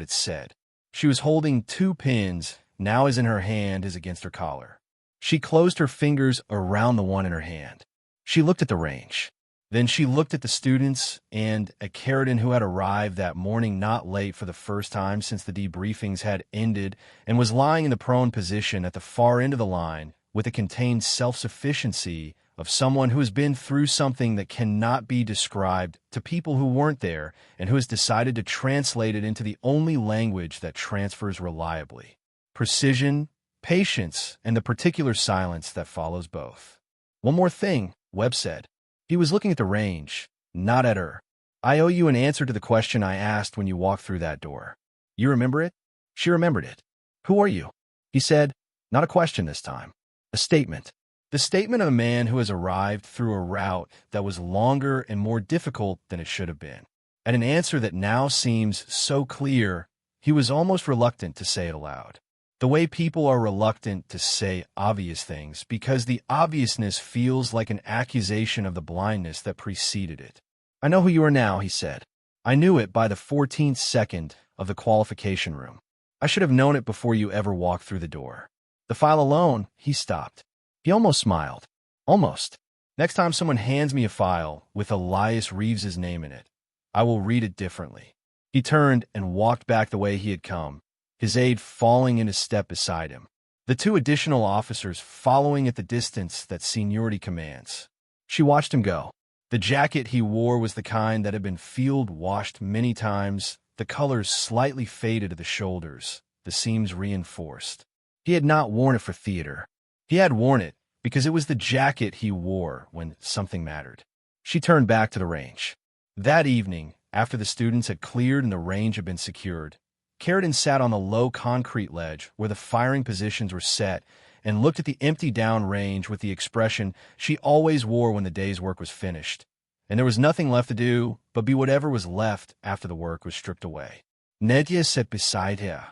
it said. She was holding 2 pins, now as in her hand as against her collar. She closed her fingers around the one in her hand. She looked at the range. Then she looked at the students and at Carradine, who had arrived that morning not late for the first time since the debriefings had ended and was lying in the prone position at the far end of the line with the contained self-sufficiency of someone who has been through something that cannot be described to people who weren't there and who has decided to translate it into the only language that transfers reliably. Precision, patience, and the particular silence that follows both. "One more thing," Webb said. He was looking at the range, not at her. "I owe you an answer to the question I asked when you walked through that door. You remember it?" She remembered it. "Who are you?" He said, not a question this time. A statement. The statement of a man who has arrived through a route that was longer and more difficult than it should have been. At an answer that now seems so clear, he was almost reluctant to say it aloud. The way people are reluctant to say obvious things because the obviousness feels like an accusation of the blindness that preceded it. "I know who you are now," he said. "I knew it by the 14th second of the qualification room. I should have known it before you ever walked through the door. The file alone," he stopped. He almost smiled. "Almost. Next time someone hands me a file with Elias Reeves's name in it, I will read it differently." He turned and walked back the way he had come, his aide falling in his step beside him, the 2 additional officers following at the distance that seniority commands. She watched him go. The jacket he wore was the kind that had been field-washed many times, the colors slightly faded at the shoulders, the seams reinforced. He had not worn it for theater. He had worn it because it was the jacket he wore when something mattered. She turned back to the range. That evening, after the students had cleared and the range had been secured, Carradine sat on the low concrete ledge where the firing positions were set and looked at the empty down range with the expression she always wore when the day's work was finished, and there was nothing left to do but be whatever was left after the work was stripped away. Nadia sat beside her.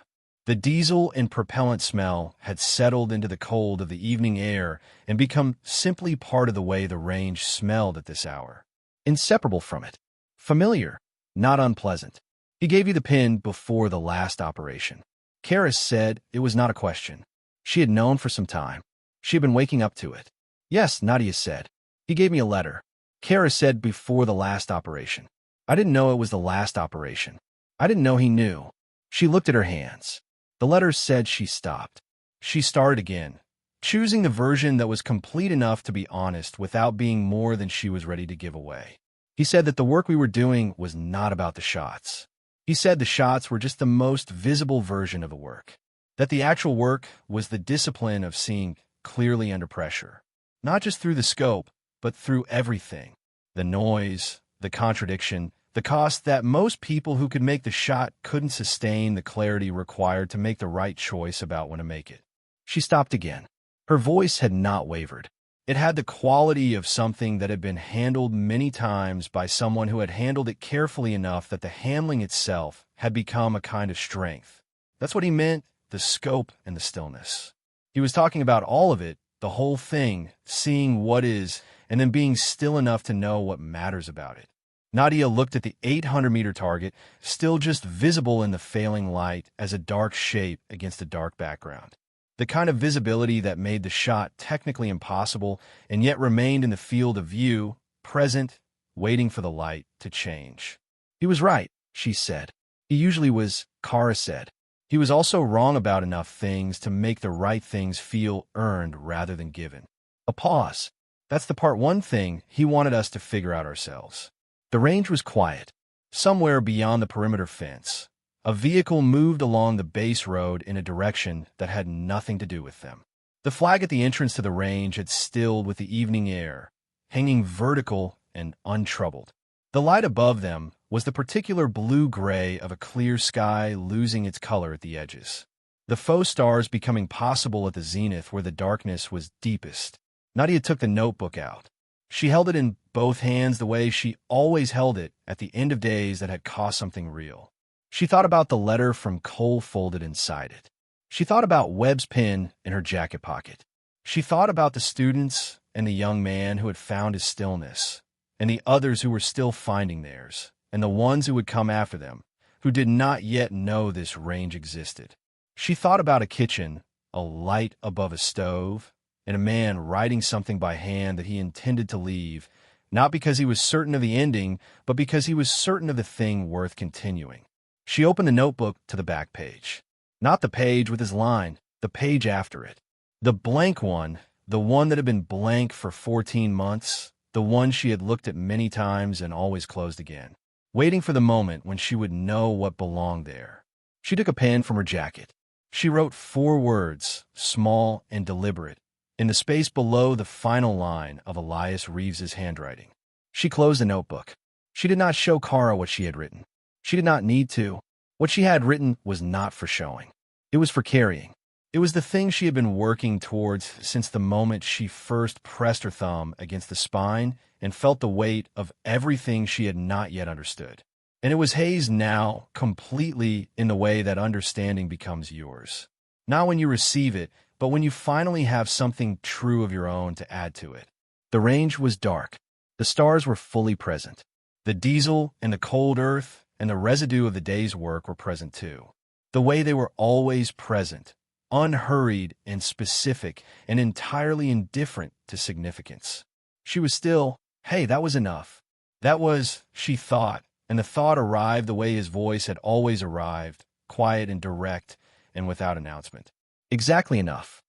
The diesel and propellant smell had settled into the cold of the evening air and become simply part of the way the range smelled at this hour. Inseparable from it. Familiar, not unpleasant. He gave you the pin before the last operation. Karis said it was not a question. She had known for some time. She had been waking up to it. Yes, Nadia said. He gave me a letter. Karis said before the last operation. I didn't know it was the last operation. I didn't know he knew. She looked at her hands. The letter said she stopped. She started again, choosing the version that was complete enough to be honest without being more than she was ready to give away. He said that the work we were doing was not about the shots. He said the shots were just the most visible version of the work. That the actual work was the discipline of seeing clearly under pressure. Not just through the scope, but through everything. The noise, the contradiction, the cost that most people who could make the shot couldn't sustain the clarity required to make the right choice about when to make it. She stopped again. Her voice had not wavered. It had the quality of something that had been handled many times by someone who had handled it carefully enough that the handling itself had become a kind of strength. That's what he meant, the scope and the stillness. He was talking about all of it, the whole thing, seeing what is, and then being still enough to know what matters about it. Nadia looked at the 800-meter target, still just visible in the failing light as a dark shape against a dark background. The kind of visibility that made the shot technically impossible and yet remained in the field of view, present, waiting for the light to change. He was right, she said. He usually was, Kara said. He was also wrong about enough things to make the right things feel earned rather than given. A pause. That's the part one thing he wanted us to figure out ourselves. The range was quiet. Somewhere beyond the perimeter fence, a vehicle moved along the base road in a direction that had nothing to do with them. The flag at the entrance to the range had stilled with the evening air, hanging vertical and untroubled. The light above them was the particular blue-gray of a clear sky losing its color at the edges. The faux stars becoming possible at the zenith where the darkness was deepest. Nadia took the notebook out. She held it in both hands the way she always held it at the end of days that had cost something real. She thought about the letter from Cole folded inside it. She thought about Webb's pen in her jacket pocket. She thought about the students and the young man who had found his stillness, and the others who were still finding theirs, and the ones who would come after them, who did not yet know this range existed. She thought about a kitchen, a light above a stove, and a man writing something by hand that he intended to leave, not because he was certain of the ending, but because he was certain of the thing worth continuing. She opened the notebook to the back page. Not the page with his line, the page after it. The blank one, the one that had been blank for 14 months, the one she had looked at many times and always closed again, waiting for the moment when she would know what belonged there. She took a pen from her jacket. She wrote 4 words, small and deliberate, in the space below the final line of Elias Reeves's handwriting. She closed the notebook. She did not show Kara what she had written. She did not need to. What she had written was not for showing. It was for carrying. It was the thing she had been working towards since the moment she first pressed her thumb against the spine and felt the weight of everything she had not yet understood. And it was Hayes now, completely in the way that understanding becomes yours. Not when you receive it, but when you finally have something true of your own to add to it. The range was dark. The stars were fully present. The diesel and the cold earth and the residue of the day's work were present too. The way they were always present, unhurried and specific and entirely indifferent to significance. She was still, hey, that was enough. That was, she thought, and the thought arrived the way his voice had always arrived, quiet and direct and without announcement. Exactly enough.